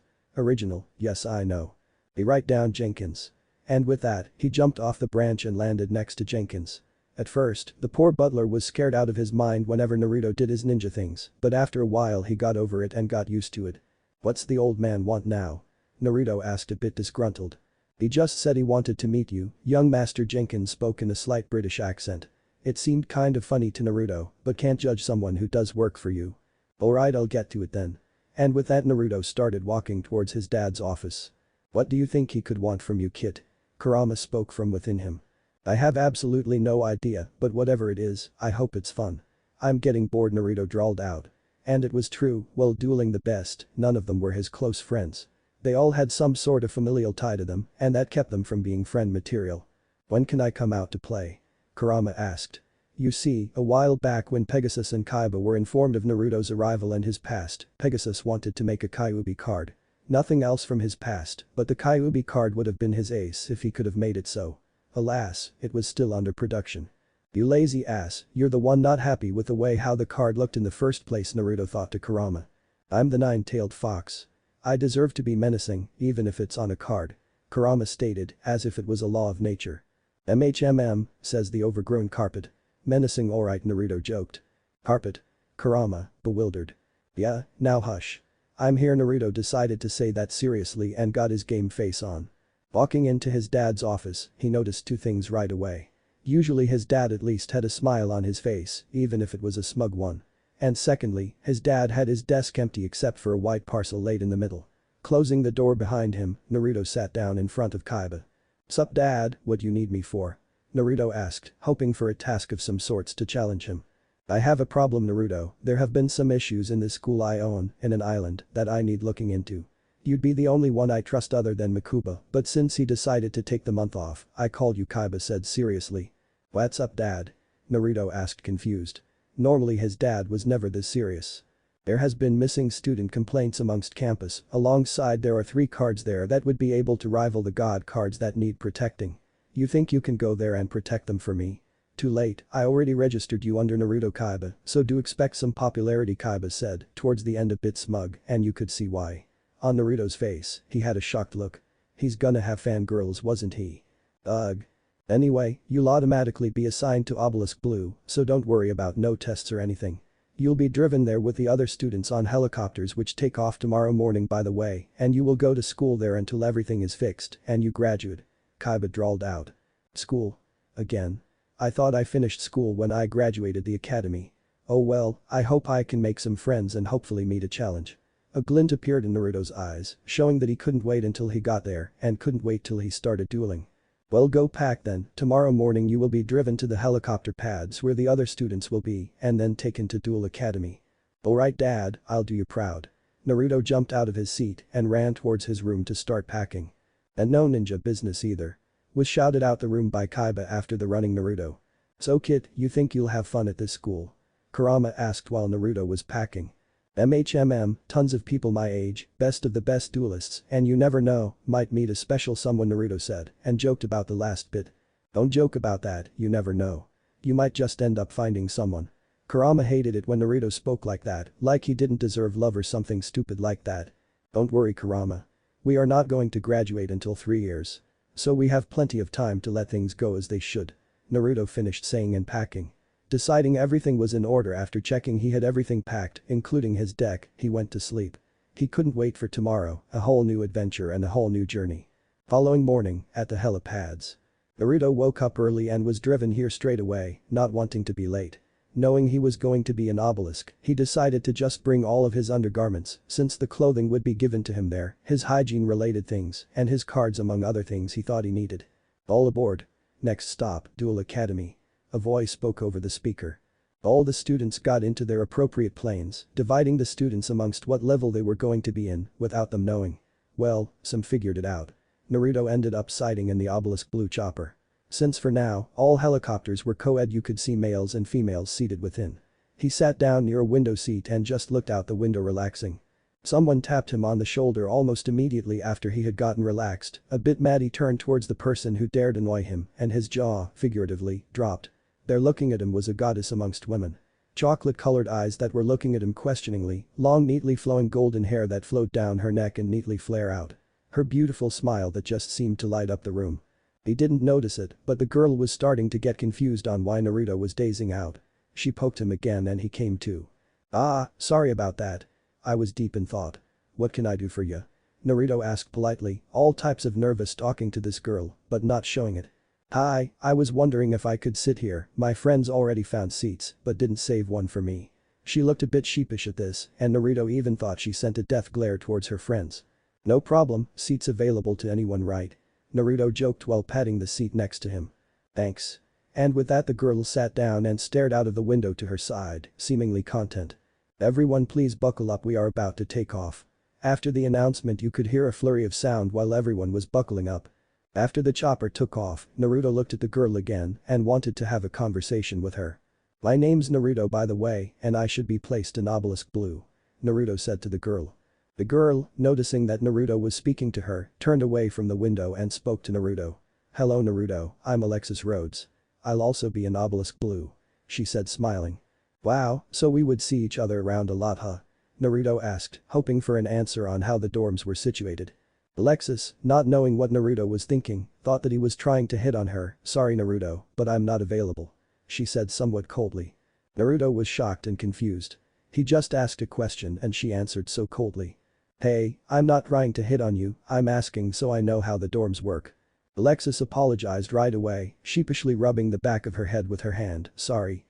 Original, yes I know. He write down Jenkins. And with that, he jumped off the branch and landed next to Jenkins. At first, the poor butler was scared out of his mind whenever Naruto did his ninja things, but after a while he got over it and got used to it. What's the old man want now? Naruto asked a bit disgruntled. He just said he wanted to meet you, young Master Jenkins spoke in a slight British accent. It seemed kind of funny to Naruto, but can't judge someone who does work for you. Alright I'll get to it then. And with that Naruto started walking towards his dad's office. What do you think he could want from you kid? Kurama spoke from within him. I have absolutely no idea, but whatever it is, I hope it's fun. I'm getting bored Naruto drawled out. And it was true, while dueling the best, none of them were his close friends. They all had some sort of familial tie to them, and that kept them from being friend material. When can I come out to play? Kurama asked. You see, a while back when Pegasus and Kaiba were informed of Naruto's arrival and his past, Pegasus wanted to make a Kyuubi card. Nothing else from his past, but the Kyuubi card would have been his ace if he could have made it so. Alas, it was still under production. You lazy ass, you're the one not happy with the way how the card looked in the first place Naruto thought to Kurama. I'm the nine-tailed fox. I deserve to be menacing, even if it's on a card. Kurama stated, as if it was a law of nature. Says the overgrown carpet. Menacing alright Naruto joked. Carpet? Kurama, bewildered. Yeah, now hush. I'm here Naruto decided to say that seriously and got his game face on. Walking into his dad's office, he noticed 2 things right away. Usually his dad at least had a smile on his face, even if it was a smug one. And secondly, his dad had his desk empty except for a white parcel laid in the middle. Closing the door behind him, Naruto sat down in front of Kaiba. Sup dad, what you need me for? Naruto asked, hoping for a task of some sorts to challenge him. I have a problem Naruto, there have been some issues in this school I own, in an island, that I need looking into. You'd be the only one I trust other than Makuba, but since he decided to take the month off, I called you Kaiba said seriously. What's up dad? Naruto asked confused. Normally his dad was never this serious. There has been missing student complaints amongst campus, alongside there are 3 cards there that would be able to rival the god cards that need protecting. You think you can go there and protect them for me? Too late, I already registered you under Naruto Kaiba, so do expect some popularity, Kaiba said, towards the end a bit smug, and you could see why. On Naruto's face, he had a shocked look. He's gonna have fangirls, wasn't he? Ugh. Anyway, you'll automatically be assigned to Obelisk Blue, so don't worry about no tests or anything. You'll be driven there with the other students on helicopters which take off tomorrow morning by the way, and you will go to school there until everything is fixed and you graduate. Kaiba drawled out. School? Again? I thought I finished school when I graduated the academy. Oh well, I hope I can make some friends and hopefully meet a challenge. A glint appeared in Naruto's eyes, showing that he couldn't wait until he got there and couldn't wait till he started dueling. Well, go pack then, tomorrow morning you will be driven to the helicopter pads where the other students will be and then taken to Duel Academy. Alright dad, I'll do you proud. Naruto jumped out of his seat and ran towards his room to start packing. And no ninja business either. Was shouted out the room by Kaiba after the running Naruto. So kid, you think you'll have fun at this school? Kurama asked while Naruto was packing. Tons of people my age, best of the best duelists, and you never know, might meet a special someone, Naruto said, and joked about the last bit. Don't joke about that, you never know. You might just end up finding someone. Kurama hated it when Naruto spoke like that, like he didn't deserve love or something stupid like that. Don't worry, Kurama. We are not going to graduate until 3 years. So we have plenty of time to let things go as they should. Naruto finished saying and packing. Deciding everything was in order after checking he had everything packed, including his deck, he went to sleep. He couldn't wait for tomorrow, a whole new adventure and a whole new journey. Following morning, at the helipads. Naruto woke up early and was driven here straight away, not wanting to be late. Knowing he was going to be an obelisk, he decided to just bring all of his undergarments, since the clothing would be given to him there, his hygiene-related things, and his cards among other things he thought he needed. All aboard. Next stop, Duel Academy. A voice spoke over the speaker. All the students got into their appropriate planes, dividing the students amongst what level they were going to be in, without them knowing. Well, some figured it out. Naruto ended up siding in the Obelisk Blue chopper. Since for now, all helicopters were co-ed, you could see males and females seated within. He sat down near a window seat and just looked out the window relaxing. Someone tapped him on the shoulder almost immediately after he had gotten relaxed. A bit mad he turned towards the person who dared annoy him and his jaw, figuratively, dropped. There looking at him was a goddess amongst women. Chocolate-colored eyes that were looking at him questioningly, long neatly flowing golden hair that flowed down her neck and neatly flare out. Her beautiful smile that just seemed to light up the room. He didn't notice it, but the girl was starting to get confused on why Naruto was dazing out. She poked him again and he came to. Ah, sorry about that. I was deep in thought. What can I do for you? Naruto asked politely, all types of nervous talking to this girl, but not showing it. Hi, I was wondering if I could sit here, my friends already found seats, but didn't save one for me. She looked a bit sheepish at this, and Naruto even thought she sent a death glare towards her friends. No problem, seats available to anyone, right? Naruto joked while patting the seat next to him. Thanks. And with that the girl sat down and stared out of the window to her side, seemingly content. Everyone please buckle up, we are about to take off. After the announcement you could hear a flurry of sound while everyone was buckling up. After the chopper took off, Naruto looked at the girl again and wanted to have a conversation with her. My name's Naruto by the way, and I should be placed in Obelisk Blue. Naruto said to the girl. The girl, noticing that Naruto was speaking to her, turned away from the window and spoke to Naruto. Hello Naruto, I'm Alexis Rhodes. I'll also be in Obelisk Blue. She said smiling. Wow, so we would see each other around a lot, huh? Naruto asked, hoping for an answer on how the dorms were situated. Alexis, not knowing what Naruto was thinking, thought that he was trying to hit on her. Sorry Naruto, but I'm not available. She said somewhat coldly. Naruto was shocked and confused. He just asked a question and she answered so coldly. Hey, I'm not trying to hit on you, I'm asking so I know how the dorms work. Alexis apologized right away, sheepishly rubbing the back of her head with her hand. Sorry,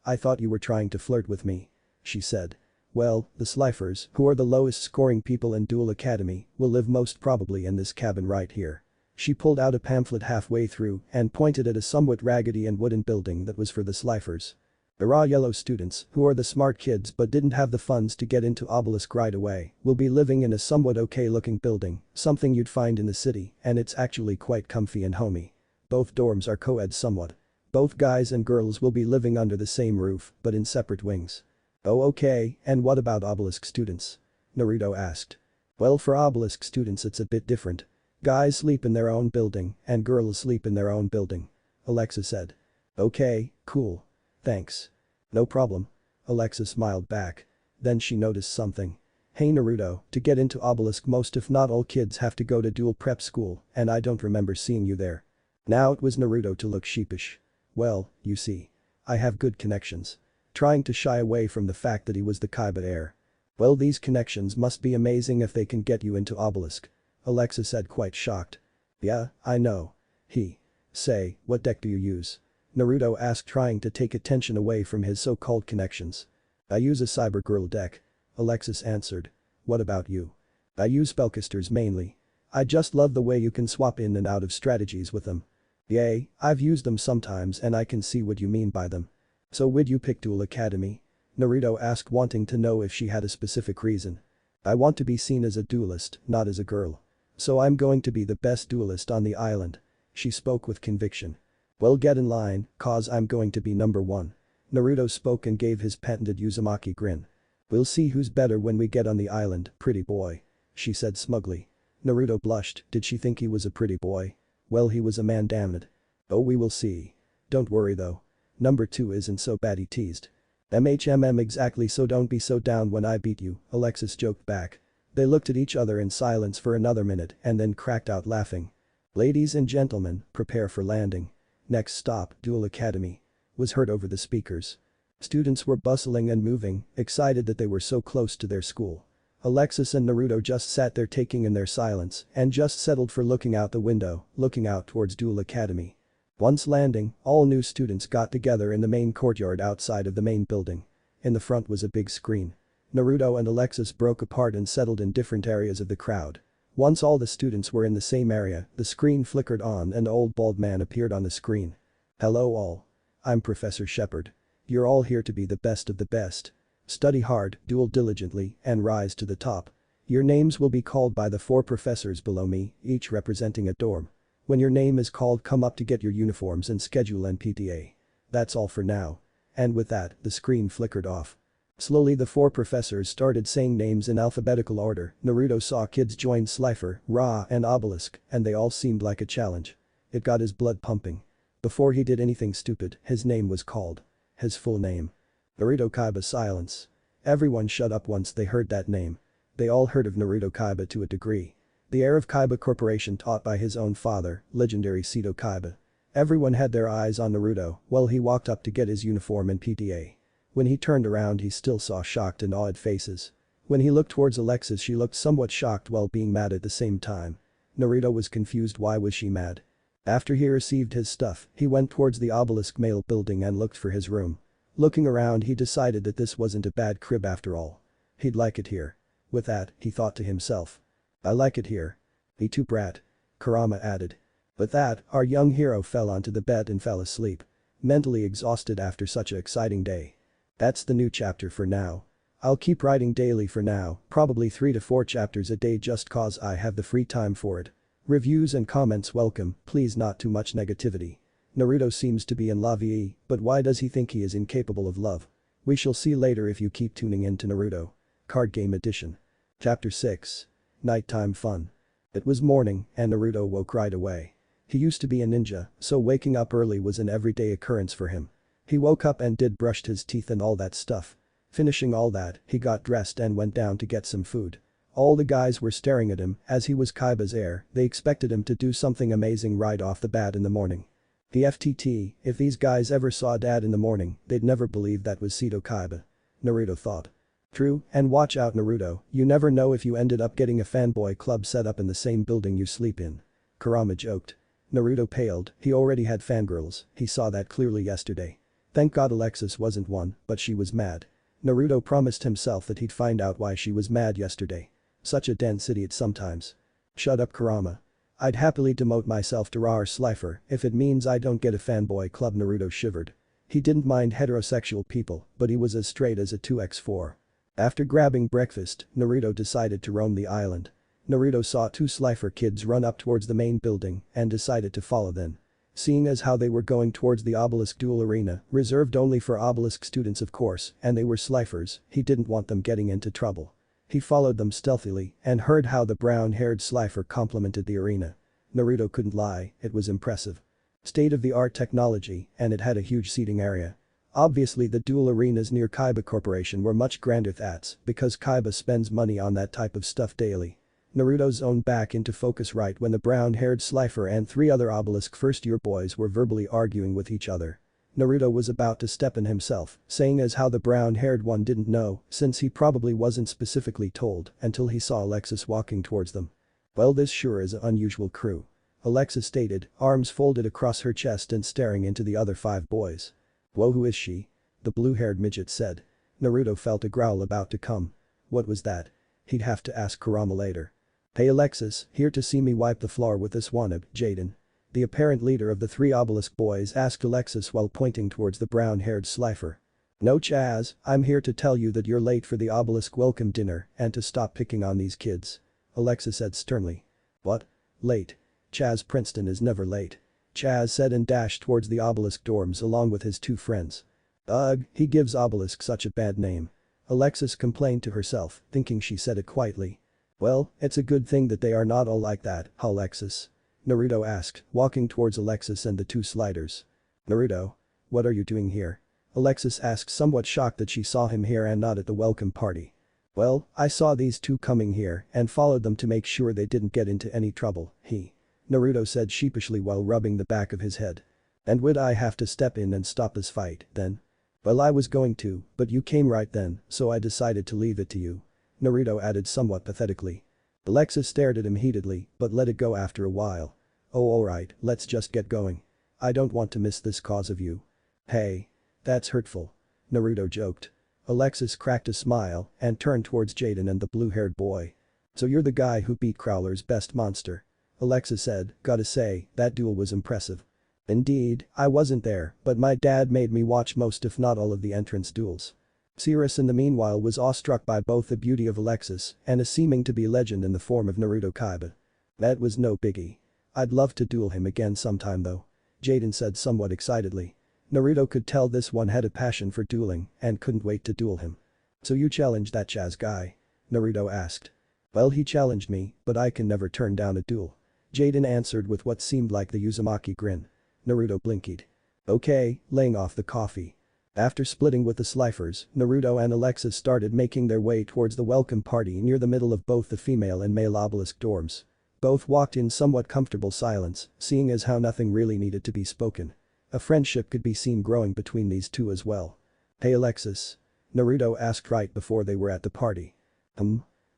I thought you were trying to flirt with me. She said. Well, the Slifers, who are the lowest scoring people in Duel Academy, will live most probably in this cabin right here. She pulled out a pamphlet halfway through and pointed at a somewhat raggedy and wooden building that was for the Slifers. The raw yellow students, who are the smart kids but didn't have the funds to get into Obelisk right away, will be living in a somewhat okay looking building, something you'd find in the city, and it's actually quite comfy and homey. Both dorms are co-ed somewhat. Both guys and girls will be living under the same roof, but in separate wings. Oh okay, and what about obelisk students? Naruto asked. Well for obelisk students it's a bit different. Guys sleep in their own building and girls sleep in their own building. Alexa said. Okay, cool. Thanks. No problem. Alexa smiled back. Then she noticed something. Hey Naruto, to get into obelisk most if not all kids have to go to dual prep school and I don't remember seeing you there. Now it was Naruto to look sheepish. Well, you see. I have good connections. Trying to shy away from the fact that he was the Kaiba heir. Well these connections must be amazing if they can get you into obelisk. Alexa said quite shocked. Yeah, I know. Say, what deck do you use? Naruto asked trying to take attention away from his so-called connections. I use a cyber girl deck. Alexis answered. What about you? I use spellcasters mainly. I just love the way you can swap in and out of strategies with them. Yay, I've used them sometimes and I can see what you mean by them. So would you pick Duel Academy? Naruto asked wanting to know if she had a specific reason. I want to be seen as a duelist, not as a girl. So I'm going to be the best duelist on the island. She spoke with conviction. Well get in line, cause I'm going to be number one. Naruto spoke and gave his patented Uzumaki grin. We'll see who's better when we get on the island, pretty boy. She said smugly. Naruto blushed, did she think he was a pretty boy? Well he was a man damn it. Oh we will see. Don't worry though. Number 2 isn't so bad he teased. Exactly so don't be so down when I beat you, Alexis joked back. They looked at each other in silence for another minute and then cracked out laughing. Ladies and gentlemen, prepare for landing. Next stop, Duel Academy. Was heard over the speakers. Students were bustling and moving, excited that they were so close to their school. Alexis and Naruto just sat there taking in their silence and just settled for looking out the window, looking out towards Duel Academy. Once landing, all new students got together in the main courtyard outside of the main building. In the front was a big screen. Naruto and Alexis broke apart and settled in different areas of the crowd. Once all the students were in the same area, the screen flickered on and an old bald man appeared on the screen. Hello all. I'm Professor Shepard. You're all here to be the best of the best. Study hard, duel diligently, and rise to the top. Your names will be called by the 4 professors below me, each representing a dorm. When your name is called come up to get your uniforms and schedule an PTA. That's all for now. And with that, the screen flickered off. Slowly the 4 professors started saying names in alphabetical order. Naruto saw kids join Slifer, Ra and Obelisk and they all seemed like a challenge. It got his blood pumping. Before he did anything stupid, his name was called. His full name. Naruto Kaiba silence. Everyone shut up once they heard that name. They all heard of Naruto Kaiba to a degree. The heir of Kaiba Corporation taught by his own father, legendary Seto Kaiba. Everyone had their eyes on Naruto while he walked up to get his uniform and PTA. When he turned around he still saw shocked and awed faces. When he looked towards Alexis she looked somewhat shocked while being mad at the same time. Naruto was confused why was she mad. After he received his stuff, he went towards the obelisk mail building and looked for his room. Looking around he decided that this wasn't a bad crib after all. He'd like it here. With that, he thought to himself. I like it here. Me too brat. Kurama added. With that, our young hero fell onto the bed and fell asleep. Mentally exhausted after such an exciting day. That's the new chapter for now. I'll keep writing daily for now, probably 3 to 4 chapters a day just cause I have the free time for it. Reviews and comments welcome, please not too much negativity. Naruto seems to be in love, but why does he think he is incapable of love? We shall see later if you keep tuning in to Naruto. Card Game Edition. Chapter 6. Nighttime Fun. It was morning and Naruto woke right away. He used to be a ninja, so waking up early was an everyday occurrence for him. He woke up and brushed his teeth and all that stuff. Finishing all that, he got dressed and went down to get some food. All the guys were staring at him as he was Kaiba's heir, they expected him to do something amazing right off the bat in the morning. The FTT, if these guys ever saw Dad in the morning, they'd never believe that was Seto Kaiba. Naruto thought. True, and watch out Naruto, you never know if you ended up getting a fanboy club set up in the same building you sleep in. Kurama joked. Naruto paled, he already had fangirls, he saw that clearly yesterday. Thank God Alexis wasn't one, but she was mad. Naruto promised himself that he'd find out why she was mad yesterday. Such a dense idiot sometimes. Shut up Kurama. I'd happily demote myself to Ra or Slifer if it means I don't get a fanboy club. Naruto shivered. He didn't mind heterosexual people, but he was as straight as a 2x4. After grabbing breakfast, Naruto decided to roam the island. Naruto saw 2 Slifer kids run up towards the main building and decided to follow them. Seeing as how they were going towards the obelisk duel arena, reserved only for obelisk students of course, and they were Slifers, he didn't want them getting into trouble. He followed them stealthily and heard how the brown-haired Slifer complimented the arena. Naruto couldn't lie, it was impressive. State-of-the-art technology, and it had a huge seating area. Obviously the duel arenas near Kaiba Corporation were much grander that's because Kaiba spends money on that type of stuff daily. Naruto zoned back into focus right when the brown-haired Slifer and 3 other obelisk first-year boys were verbally arguing with each other. Naruto was about to step in himself, saying as how the brown-haired one didn't know since he probably wasn't specifically told until he saw Alexis walking towards them. Well, this sure is an unusual crew. Alexis stated, arms folded across her chest and staring into the other 5 boys. Whoa, who is she? The blue-haired midget said. Naruto felt a growl about to come. What was that? He'd have to ask Kurama later. Hey Alexis, here to see me wipe the floor with this wannabe, Jaden. The apparent leader of the 3 obelisk boys asked Alexis while pointing towards the brown-haired Slifer. No Chaz, I'm here to tell you that you're late for the obelisk welcome dinner and to stop picking on these kids. Alexis said sternly. What? Late? Chaz Princeton is never late. Chaz said and dashed towards the obelisk dorms along with his 2 friends. Ugh, he gives obelisk such a bad name. Alexis complained to herself, thinking she said it quietly. Well, it's a good thing that they are not all like that, huh Alexis? Naruto asked, walking towards Alexis and the 2 sliders. Naruto? What are you doing here? Alexis asked, somewhat shocked that she saw him here and not at the welcome party. Well, I saw these 2 coming here and followed them to make sure they didn't get into any trouble, Naruto said sheepishly while rubbing the back of his head. And would I have to step in and stop this fight, then? Well, I was going to, but you came right then, so I decided to leave it to you. Naruto added somewhat pathetically. Alexis stared at him heatedly, but let it go after a while. Oh alright, let's just get going. I don't want to miss this cause of you. Hey. That's hurtful. Naruto joked. Alexis cracked a smile and turned towards Jaden and the blue-haired boy. So you're the guy who beat Crowler's best monster. Alexis said, gotta say, that duel was impressive. Indeed, I wasn't there, but my dad made me watch most if not all of the entrance duels. Sirius in the meanwhile was awestruck by both the beauty of Alexis and a seeming to be legend in the form of Naruto Kaiba. That was no biggie. I'd love to duel him again sometime though. Jaden said somewhat excitedly. Naruto could tell this one had a passion for dueling and couldn't wait to duel him. So you challenged that Chaz guy? Naruto asked. Well, he challenged me, but I can never turn down a duel. Jaden answered with what seemed like the Uzumaki grin. Naruto blinked. Okay, laying off the coffee. After splitting with the Slifers, Naruto and Alexis started making their way towards the welcome party near the middle of both the female and male obelisk dorms. Both walked in somewhat comfortable silence, seeing as how nothing really needed to be spoken. A friendship could be seen growing between these 2 as well. Hey Alexis? Naruto asked right before they were at the party.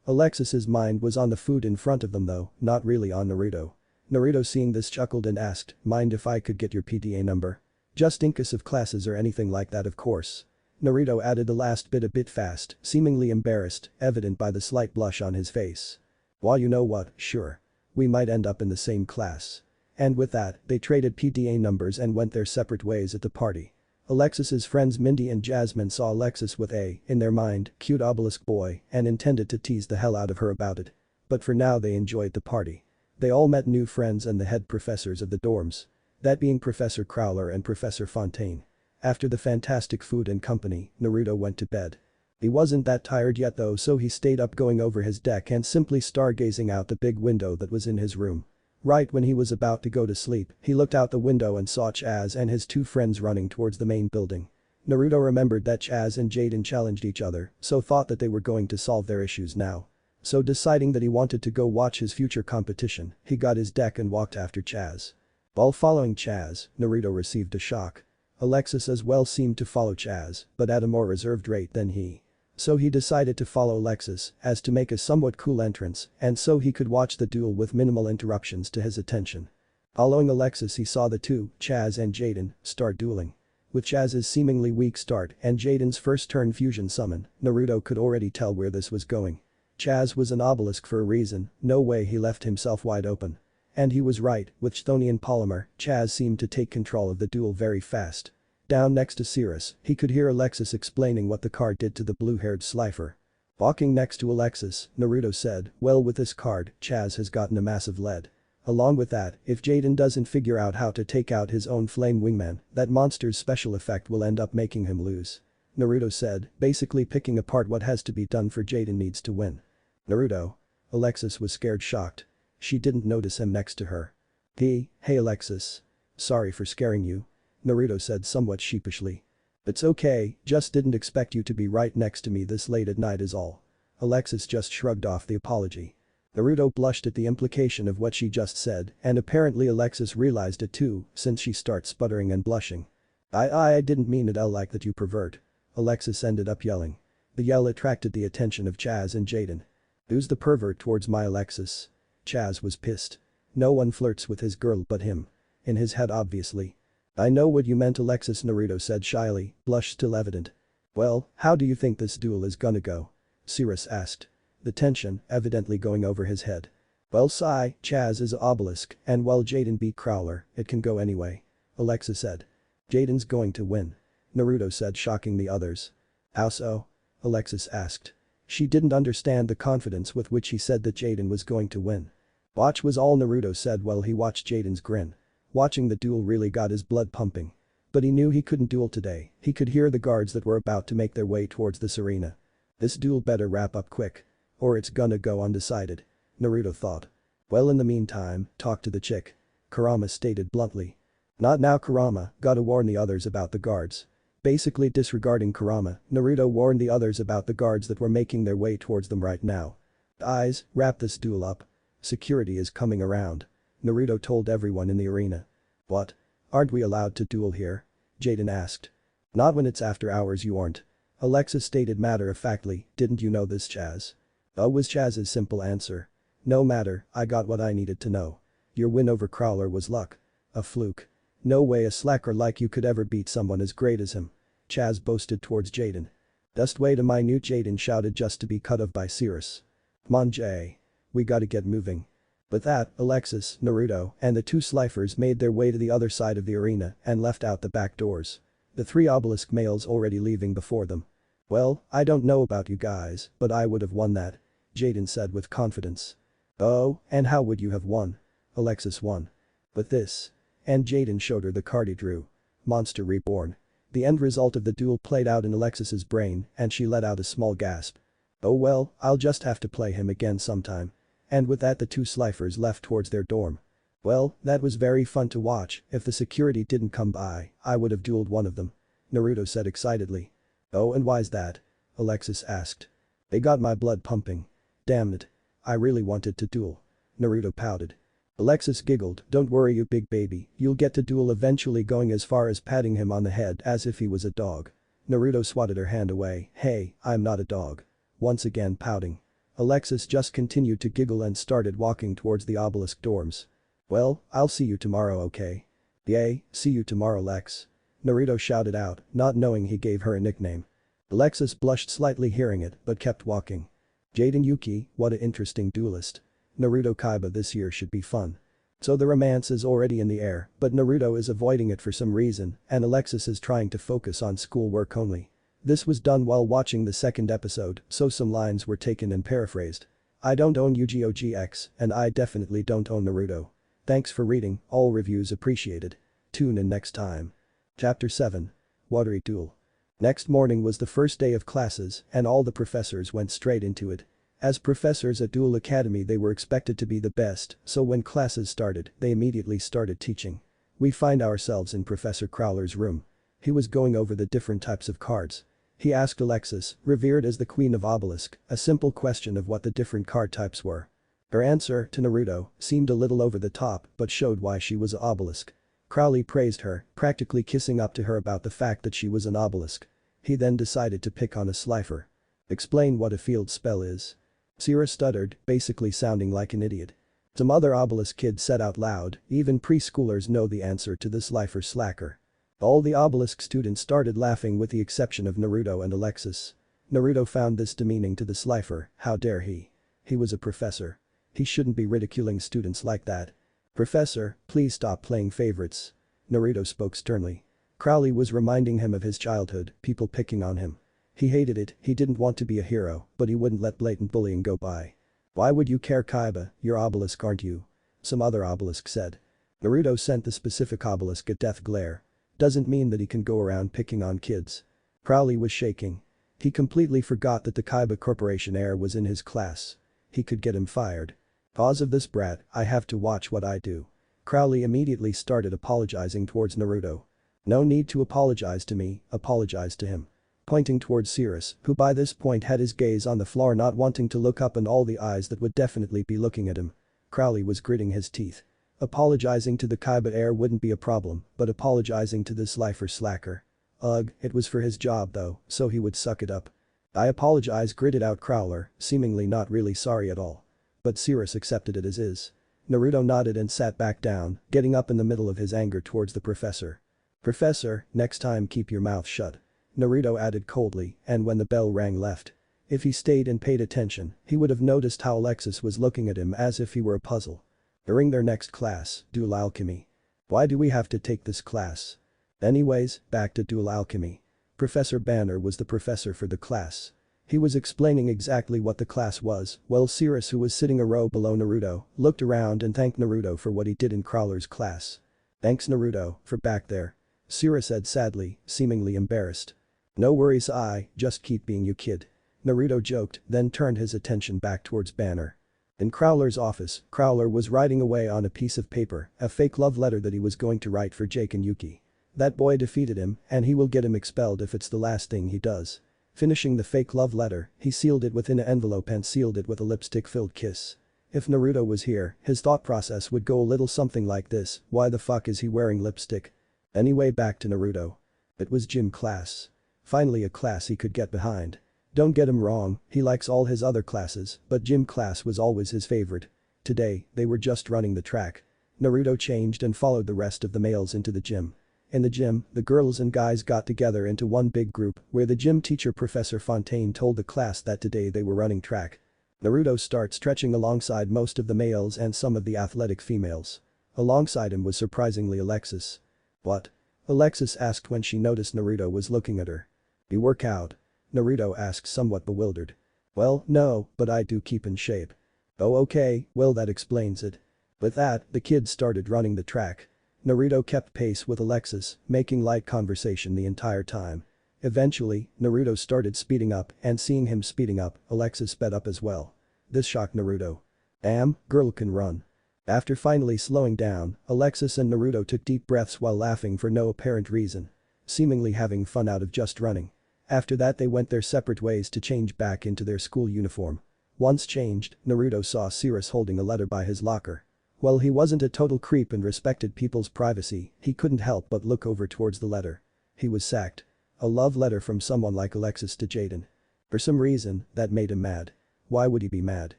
Alexis's mind was on the food in front of them though, not really on Naruto. Naruto seeing this chuckled and asked, mind if I could get your PDA number? Just in case of classes or anything like that of course. Naruto added the last bit a bit fast, seemingly embarrassed, evident by the slight blush on his face. Well, you know what, sure. We might end up in the same class. And with that, they traded PDA numbers and went their separate ways at the party. Alexis's friends Mindy and Jasmine saw Alexis with a, in their mind, cute obelisk boy and intended to tease the hell out of her about it. But for now they enjoyed the party. They all met new friends and the head professors of the dorms. That being Professor Crowler and Professor Fontaine. After the fantastic food and company, Naruto went to bed. He wasn't that tired yet though, so he stayed up going over his deck and simply stargazing out the big window that was in his room. Right when he was about to go to sleep, he looked out the window and saw Chaz and his 2 friends running towards the main building. Naruto remembered that Chaz and Jaden challenged each other, so thought that they were going to solve their issues now. So deciding that he wanted to go watch his future competition, he got his deck and walked after Chaz. While following Chaz, Naruto received a shock. Alexis as well seemed to follow Chaz, but at a more reserved rate than he. So he decided to follow Alexis as to make a somewhat cool entrance and so he could watch the duel with minimal interruptions to his attention. Following Alexis he saw the 2, Chaz and Jaden, start dueling. With Chaz's seemingly weak start and Jaden's first turn fusion summon, Naruto could already tell where this was going. Chaz was an obelisk for a reason, no way he left himself wide open. And he was right, with Chthonian polymer, Chaz seemed to take control of the duel very fast. Down next to Sirius, he could hear Alexis explaining what the card did to the blue-haired Slifer. Walking next to Alexis, Naruto said, well with this card, Chaz has gotten a massive lead. Along with that, if Jaden doesn't figure out how to take out his own flame wingman, that monster's special effect will end up making him lose. Naruto said, basically picking apart what has to be done for Jaden needs to win. Naruto. Alexis was scared shocked. She didn't notice him next to her. Hey Alexis. Sorry for scaring you. Naruto said somewhat sheepishly. It's okay, just didn't expect you to be right next to me this late at night is all. Alexis just shrugged off the apology. Naruto blushed at the implication of what she just said, and apparently Alexis realized it too, since she starts sputtering and blushing. I didn't mean it like that, you pervert. Alexis ended up yelling. The yell attracted the attention of Chaz and Jaden. Who's the pervert towards my Alexis? Chaz was pissed. No one flirts with his girl but him. In his head obviously. I know what you meant, Alexis, Naruto said shyly, blush still evident. Well, how do you think this duel is gonna go? Sirius asked. The tension evidently going over his head. Well, Chaz is a obelisk, and while Jaden beat Crowler, it can go anyway. Alexis said. Jaden's going to win. Naruto said, shocking the others. How so? Alexis asked. She didn't understand the confidence with which he said that Jaden was going to win. Watch was all Naruto said while he watched Jaden's grin. Watching the duel really got his blood pumping. But he knew he couldn't duel today, he could hear the guards that were about to make their way towards this arena. This duel better wrap up quick. Or it's gonna go undecided. Naruto thought. Well, in the meantime, talk to the chick. Kurama stated bluntly. Not now, Kurama, gotta warn the others about the guards. Basically disregarding Kurama, Naruto warned the others about the guards that were making their way towards them right now. Eyes, wrap this duel up. Security is coming around. Naruto told everyone in the arena. What? Aren't we allowed to duel here? Jaden asked. Not when it's after hours, you aren't. Alexis stated matter-of-factly, didn't you know this, Chaz? Was Chaz's simple answer. No matter, I got what I needed to know. Your win over Crowler was luck. A fluke. No way a slacker like you could ever beat someone as great as him. Chaz boasted towards Jaden. Just wait a minute, Jaden shouted just to be cut off by Sirius. Come on, Jay. We gotta get moving. With that, Alexis, Naruto, and the two Slifers made their way to the other side of the arena and left out the back doors. The three obelisk males already leaving before them. Well, I don't know about you guys, but I would have won that. Jaden said with confidence. Oh, and how would you have won? Alexis won. With this. And Jaden showed her the card he drew. Monster Reborn. The end result of the duel played out in Alexis's brain and she let out a small gasp. Oh well, I'll just have to play him again sometime. And with that the two Slifers left towards their dorm. Well, that was very fun to watch, if the security didn't come by, I would have dueled one of them. Naruto said excitedly. Oh, and why's that? Alexis asked. They got my blood pumping. Damn it. I really wanted to duel. Naruto pouted. Alexis giggled, don't worry you big baby, you'll get to duel eventually, going as far as patting him on the head as if he was a dog. Naruto swatted her hand away, hey, I'm not a dog. Once again pouting. Alexis just continued to giggle and started walking towards the obelisk dorms. Well, I'll see you tomorrow, okay? Yay, see you tomorrow, Lex. Naruto shouted out, not knowing he gave her a nickname. Alexis blushed slightly hearing it but kept walking. Jaden Yuki, what a interesting duelist. Naruto Kaiba this year should be fun. So the romance is already in the air, but Naruto is avoiding it for some reason and Alexis is trying to focus on schoolwork only. This was done while watching the second episode, so some lines were taken and paraphrased. I don't own Yu-Gi-Oh! GX and I definitely don't own Naruto. Thanks for reading, all reviews appreciated. Tune in next time. Chapter 7. Watery Duel. Next morning was the first day of classes and all the professors went straight into it. As professors at Duel Academy they were expected to be the best, so when classes started, they immediately started teaching. We find ourselves in Professor Crowler's room. He was going over the different types of cards. He asked Alexis, revered as the Queen of Obelisk, a simple question of what the different card types were. Her answer, to Naruto, seemed a little over the top but showed why she was an obelisk. Crowley praised her, practically kissing up to her about the fact that she was an obelisk. He then decided to pick on a Slifer. Explain what a field spell is. Sierra stuttered, basically sounding like an idiot. Some other obelisk kids said out loud, even preschoolers know the answer to this Slifer slacker. All the obelisk students started laughing with the exception of Naruto and Alexis. Naruto found this demeaning to the Slifer, how dare he. He was a professor. He shouldn't be ridiculing students like that. Professor, please stop playing favorites. Naruto spoke sternly. Crowley was reminding him of his childhood, people picking on him. He hated it, he didn't want to be a hero, but he wouldn't let blatant bullying go by. Why would you care, Kaiba, you're obelisk aren't you? some other obelisk said. Naruto sent the specific obelisk a death glare. Doesn't mean that he can go around picking on kids. Crowley was shaking. He completely forgot that the Kaiba Corporation heir was in his class. He could get him fired. Cause of this brat, I have to watch what I do. Crowley immediately started apologizing towards Naruto. No need to apologize to me, apologize to him. Pointing towards Cirrus, who by this point had his gaze on the floor not wanting to look up and all the eyes that would definitely be looking at him. Crowley was gritting his teeth. Apologizing to the Kaiba heir wouldn't be a problem, but apologizing to this lifer slacker. Ugh, it was for his job though, so he would suck it up. I apologize, gritted out Crowler, seemingly not really sorry at all. But Cirrus accepted it as is. Naruto nodded and sat back down, getting up in the middle of his anger towards the professor. Professor, next time keep your mouth shut. Naruto added coldly, and when the bell rang left. If he stayed and paid attention, he would have noticed how Alexis was looking at him as if he were a puzzle. During their next class, Duel Alchemy. Why do we have to take this class? Anyways, back to Duel Alchemy. Professor Banner was the professor for the class. He was explaining exactly what the class was, while Cirrus, who was sitting a row below Naruto, looked around and thanked Naruto for what he did in Crawler's class. Thanks Naruto, for back there. Cirrus said sadly, seemingly embarrassed. No worries, I just keep being you kid. Naruto joked, then turned his attention back towards Banner. In Crowler's office, Crowler was writing away on a piece of paper, a fake love letter that he was going to write for Jake and Yuki. That boy defeated him, and he will get him expelled if it's the last thing he does. Finishing the fake love letter, he sealed it within an envelope and sealed it with a lipstick-filled kiss. If Naruto was here, his thought process would go a little something like this: why the fuck is he wearing lipstick? Anyway, back to Naruto. It was gym class. Finally a class he could get behind. Don't get him wrong, he likes all his other classes, but gym class was always his favorite. Today, they were just running the track. Naruto changed and followed the rest of the males into the gym. In the gym, the girls and guys got together into one big group where the gym teacher Professor Fontaine told the class that today they were running track. Naruto started stretching alongside most of the males and some of the athletic females. Alongside him was surprisingly Alexis. What? Alexis asked when she noticed Naruto was looking at her. You work out? Naruto asked, somewhat bewildered. Well, no, but I do keep in shape. Oh okay, well that explains it. With that, the kids started running the track. Naruto kept pace with Alexis, making light conversation the entire time. Eventually, Naruto started speeding up, and seeing him speeding up, Alexis sped up as well. This shocked Naruto. Damn, girl can run. After finally slowing down, Alexis and Naruto took deep breaths while laughing for no apparent reason. Seemingly having fun out of just running. After that they went their separate ways to change back into their school uniform. Once changed, Naruto saw Cirrus holding a letter by his locker. While he wasn't a total creep and respected people's privacy, he couldn't help but look over towards the letter. He was sacked. A love letter from someone like Alexis to Jaden. For some reason, that made him mad. Why would he be mad?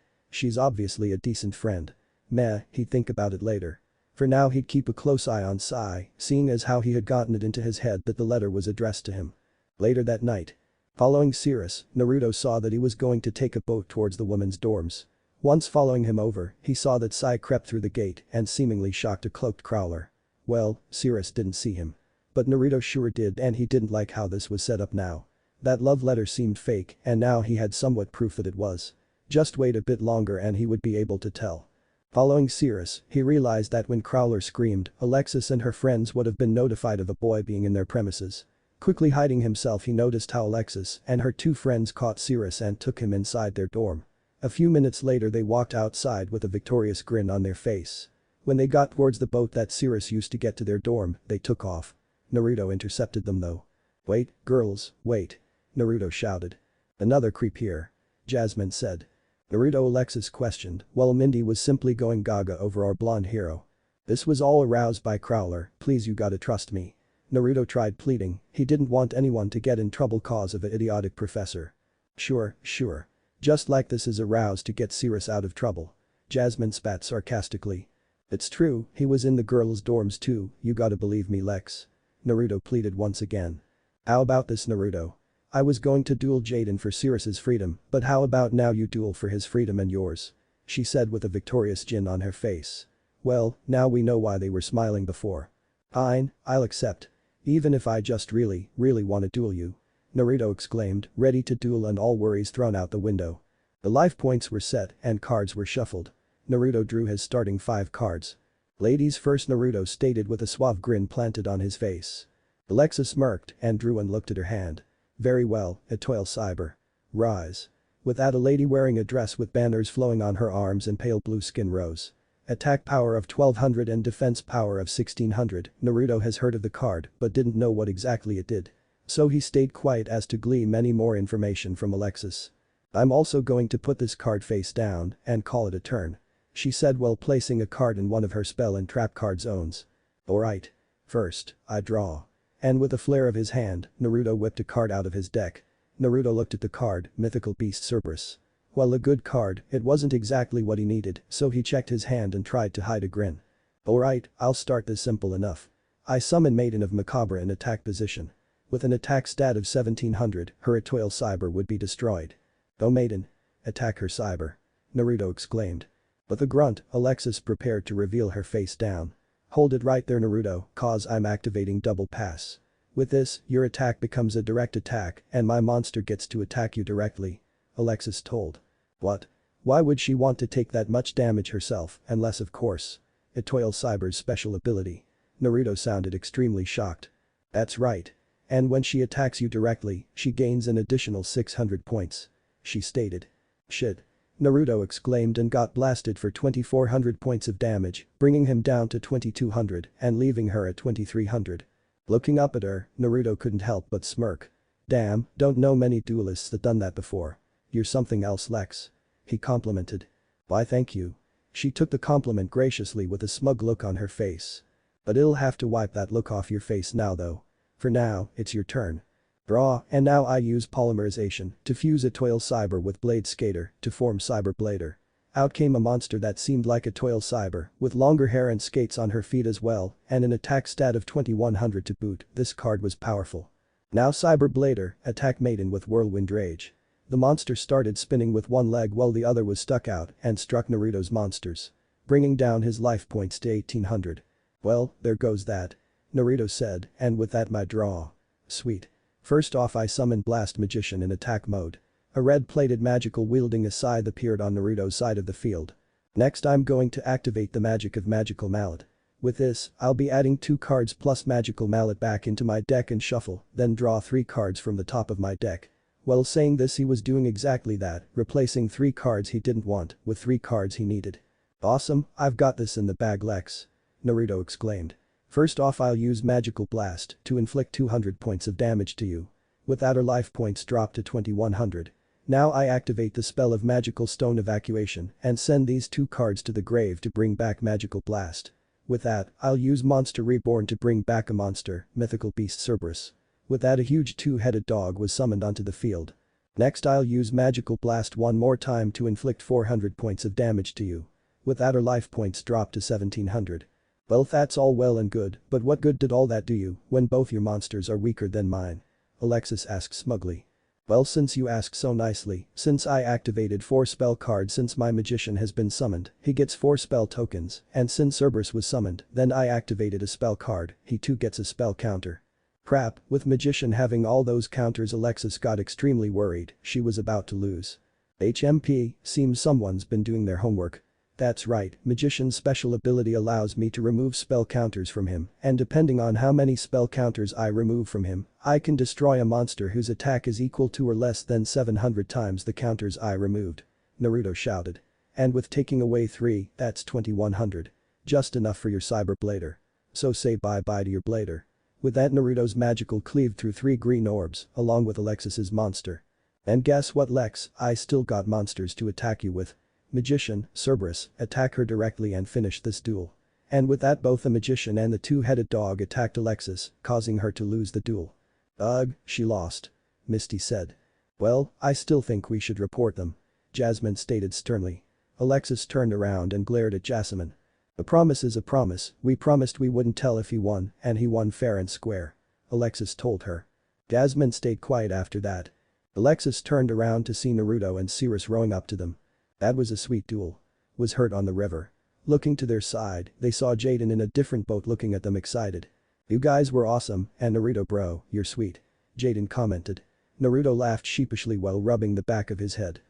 She's obviously a decent friend. Meh, he'd think about it later. For now he'd keep a close eye on Sai, seeing as how he had gotten it into his head that the letter was addressed to him. Later that night. Following Cirrus, Naruto saw that he was going to take a boat towards the women's dorms. Once following him over, he saw that Sai crept through the gate and seemingly shocked a cloaked Crowler. Well, Cirrus didn't see him. But Naruto sure did, and he didn't like how this was set up now. That love letter seemed fake, and now he had somewhat proof that it was. Just wait a bit longer and he would be able to tell. Following Cirrus, he realized that when Crowler screamed, Alexis and her friends would have been notified of a boy being in their premises. Quickly hiding himself, he noticed how Alexis and her two friends caught Cirrus and took him inside their dorm. A few minutes later they walked outside with a victorious grin on their face. When they got towards the boat that Cirrus used to get to their dorm, they took off. Naruto intercepted them though. Wait, girls, wait. Naruto shouted. Another creep here. Jasmine said. Naruto Alexis questioned, while Mindy was simply going gaga over our blonde hero. This was all aroused by Crowler, please you gotta trust me. Naruto tried pleading, he didn't want anyone to get in trouble cause of an idiotic professor. Sure. Just like this is aroused to get Cirrus out of trouble. Jasmine spat sarcastically. It's true, he was in the girls' dorms too, you gotta believe me Lex. Naruto pleaded once again. How about this Naruto? I was going to duel Jaden for Cirrus's freedom, but how about now you duel for his freedom and yours? She said with a victorious grin on her face. Well, now we know why they were smiling before. Fine, I'll accept. Even if I just really wanna duel you. Naruto exclaimed, ready to duel and all worries thrown out the window. The life points were set and cards were shuffled. Naruto drew his starting 5 cards. Ladies first, Naruto stated with a suave grin planted on his face. Alexa smirked and drew and looked at her hand. Very well, Etoile Cyber. Rise. With that, a lady wearing a dress with banners flowing on her arms and pale blue skin rose. Attack power of 1200 and defense power of 1600. Naruto has heard of the card but didn't know what exactly it did. So he stayed quiet as to glean any more information from Alexis. I'm also going to put this card face down and call it a turn, she said while placing a card in one of her spell and trap card zones. Alright. First, I draw. And with a flare of his hand, Naruto whipped a card out of his deck. Naruto looked at the card, Mythical Beast Cerberus. While a good card, it wasn't exactly what he needed, so he checked his hand and tried to hide a grin. Alright, I'll start this simple enough. I summon Maiden of Macabre in attack position. With an attack stat of 1700, her Etoile Cyber would be destroyed. Oh Maiden. Attack her Cyber. Naruto exclaimed. With a grunt, Alexis prepared to reveal her face down. Hold it right there Naruto, cause I'm activating double pass. With this, your attack becomes a direct attack and my monster gets to attack you directly. Alexis told. What? Why would she want to take that much damage herself, unless of course. Etoile Cyber's special ability. Naruto sounded extremely shocked. That's right. And when she attacks you directly, she gains an additional 600 points. She stated. Shit. Naruto exclaimed and got blasted for 2400 points of damage, bringing him down to 2200 and leaving her at 2300. Looking up at her, Naruto couldn't help but smirk. Damn, don't know many duelists that done that before. You're something else Lex. He complimented. Why thank you. She took the compliment graciously with a smug look on her face. But it'll have to wipe that look off your face now though. For now, it's your turn. Draw, and now I use polymerization to fuse Etoile Cyber with Blade Skater to form Cyber Blader. Out came a monster that seemed like Etoile Cyber, with longer hair and skates on her feet as well, and an attack stat of 2100 to boot. This card was powerful. Now Cyber Blader, attack Maiden with Whirlwind Rage. The monster started spinning with one leg while the other was stuck out and struck Naruto's monsters, bringing down his life points to 1800. Well, there goes that. Naruto said, and with that my draw. Sweet. First off I summoned Blast Magician in attack mode. A red-plated magical wielding a scythe appeared on Naruto's side of the field. Next I'm going to activate the magic of Magical Mallet. With this, I'll be adding 2 cards plus Magical Mallet back into my deck and shuffle, then draw 3 cards from the top of my deck. While saying this he was doing exactly that, replacing 3 cards he didn't want with 3 cards he needed. Awesome, I've got this in the bag Lex. Naruto exclaimed. First off I'll use Magical Blast to inflict 200 points of damage to you. With that her life points drop to 2100. Now I activate the spell of Magical Stone Evacuation and send these 2 cards to the grave to bring back Magical Blast. With that, I'll use Monster Reborn to bring back a monster, Mythical Beast Cerberus. With that a huge 2-headed dog was summoned onto the field. Next I'll use Magical Blast one more time to inflict 400 points of damage to you. With that her life points drop to 1700. Well that's all well and good, but what good did all that do you when both your monsters are weaker than mine? Alexis asked smugly. Well since you ask so nicely, since I activated 4 spell cards since my magician has been summoned, he gets 4 spell tokens, and since Cerberus was summoned, then I activated a spell card, he too gets a spell counter. Crap, with magician having all those counters Alexis got extremely worried, she was about to lose. HMP, seems someone's been doing their homework. That's right, Magician's special ability allows me to remove spell counters from him, and depending on how many spell counters I remove from him, I can destroy a monster whose attack is equal to or less than 700 times the counters I removed. Naruto shouted. And with taking away 3, that's 2100. Just enough for your Cyber Blader. So say bye-bye to your Blader. With that Naruto's magical cleaved through 3 green orbs, along with Alexis's monster. And guess what Lex, I still got monsters to attack you with. Magician, Cerberus, attack her directly and finish this duel. And with that both the magician and the 2-headed dog attacked Alexis, causing her to lose the duel. Ugh, she lost. Misty said. Well, I still think we should report them. Jasmine stated sternly. Alexis turned around and glared at Jasmine. A promise is a promise, we promised we wouldn't tell if he won, and he won fair and square. Alexis told her. Jasmine stayed quiet after that. Alexis turned around to see Naruto and Cirrus rowing up to them. That was a sweet duel. Was heard on the river. Looking to their side, they saw Jaden in a different boat looking at them excited. You guys were awesome, and Naruto bro, you're sweet. Jaden commented. Naruto laughed sheepishly while rubbing the back of his head.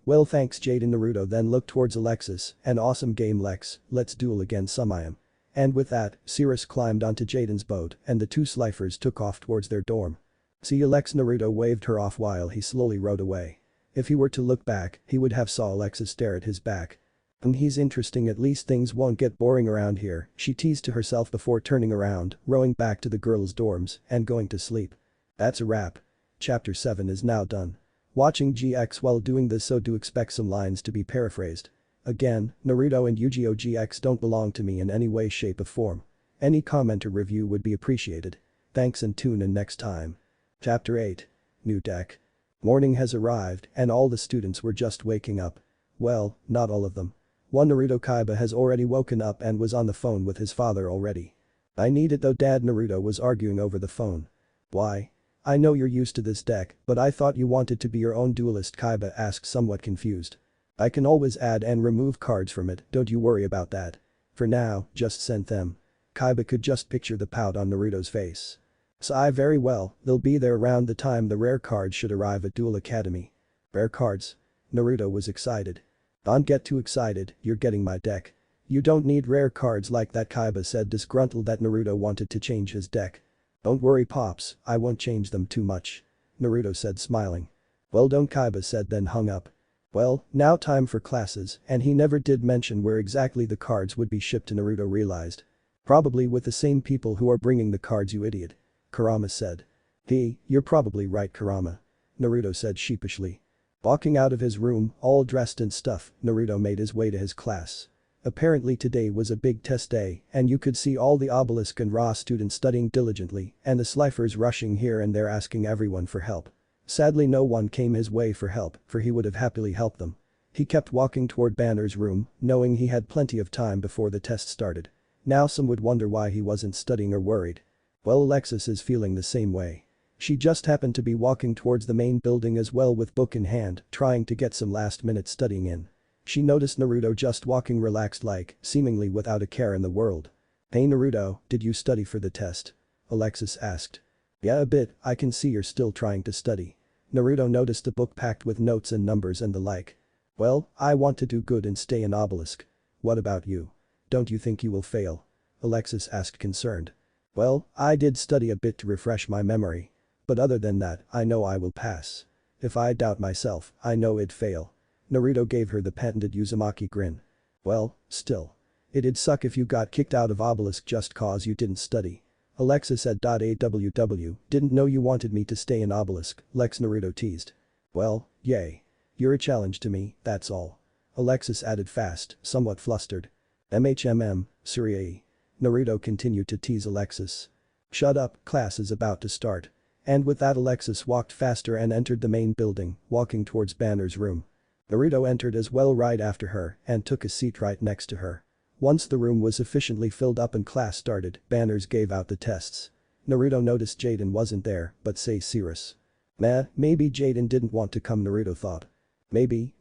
Well thanks Jade and Naruto then looked towards Alexis, an awesome game Lex, let's duel again sometime. And with that, Cirrus climbed onto Jaden's boat and the two Sliffers took off towards their dorm. See you Lex Naruto waved her off while he slowly rode away. If he were to look back, he would have saw Alexis stare at his back. He's interesting at least things won't get boring around here, she teased to herself before turning around, rowing back to the girls' dorms, and going to sleep. That's a wrap. Chapter 7 is now done. Watching GX while doing this, so do expect some lines to be paraphrased. Again, Naruto and Yu-Gi-Oh! GX don't belong to me in any way shape or form. Any comment or review would be appreciated. Thanks and tune in next time. Chapter 8. New Deck. Morning has arrived and all the students were just waking up. Well, not all of them. One Naruto Kaiba has already woken up and was on the phone with his father already. I need it though Dad, Naruto was arguing over the phone. Why? I know you're used to this deck, but I thought you wanted to be your own duelist, Kaiba asked somewhat confused. I can always add and remove cards from it, don't you worry about that. For now, just send them. Kaiba could just picture the pout on Naruto's face. Sigh very well, they'll be there around the time the rare cards should arrive at Duel Academy. Rare cards? Naruto was excited. Don't get too excited, you're getting my deck. You don't need rare cards like that, Kaiba said disgruntled that Naruto wanted to change his deck. Don't worry Pops, I won't change them too much. Naruto said smiling. Well don't, Kaiba said then hung up. Well, now time for classes, and he never did mention where exactly the cards would be shipped, Naruto realized. Probably with the same people who are bringing the cards, you idiot. Kurama said. You're probably right, Kurama. Naruto said sheepishly. Walking out of his room, all dressed in stuff, Naruto made his way to his class. Apparently today was a big test day and you could see all the obelisk and raw students studying diligently and the Sliffers rushing here and there asking everyone for help. Sadly no one came his way for help, for he would have happily helped them. He kept walking toward Banner's room, knowing he had plenty of time before the test started. Now some would wonder why he wasn't studying or worried. Well, Alexis is feeling the same way. She just happened to be walking towards the main building as well with book in hand, trying to get some last-minute studying in. She noticed Naruto just walking relaxed like, seemingly without a care in the world. Hey Naruto, did you study for the test? Alexis asked. Yeah a bit, I can see you're still trying to study. Naruto noticed the book packed with notes and numbers and the like. Well, I want to do good and stay in obelisk. What about you? Don't you think you will fail? Alexis asked concerned. Well, I did study a bit to refresh my memory. But other than that, I know I will pass. If I doubt myself, I know I'd fail. Naruto gave her the patented Uzumaki grin. Well, still. It'd suck if you got kicked out of obelisk just cause you didn't study. Alexis said. Aww, didn't know you wanted me to stay in obelisk, Lex Naruto teased. Well, yay. You're a challenge to me, that's all. Alexis added fast, somewhat flustered. Surya. Naruto continued to tease Alexis. Shut up, class is about to start. And with that Alexis walked faster and entered the main building, walking towards Banner's room. Naruto entered as well right after her and took a seat right next to her. Once the room was sufficiently filled up and class started, Banners gave out the tests. Naruto noticed Jaden wasn't there, but say Cirrus. Maybe Jaden didn't want to come, Naruto thought. Maybe.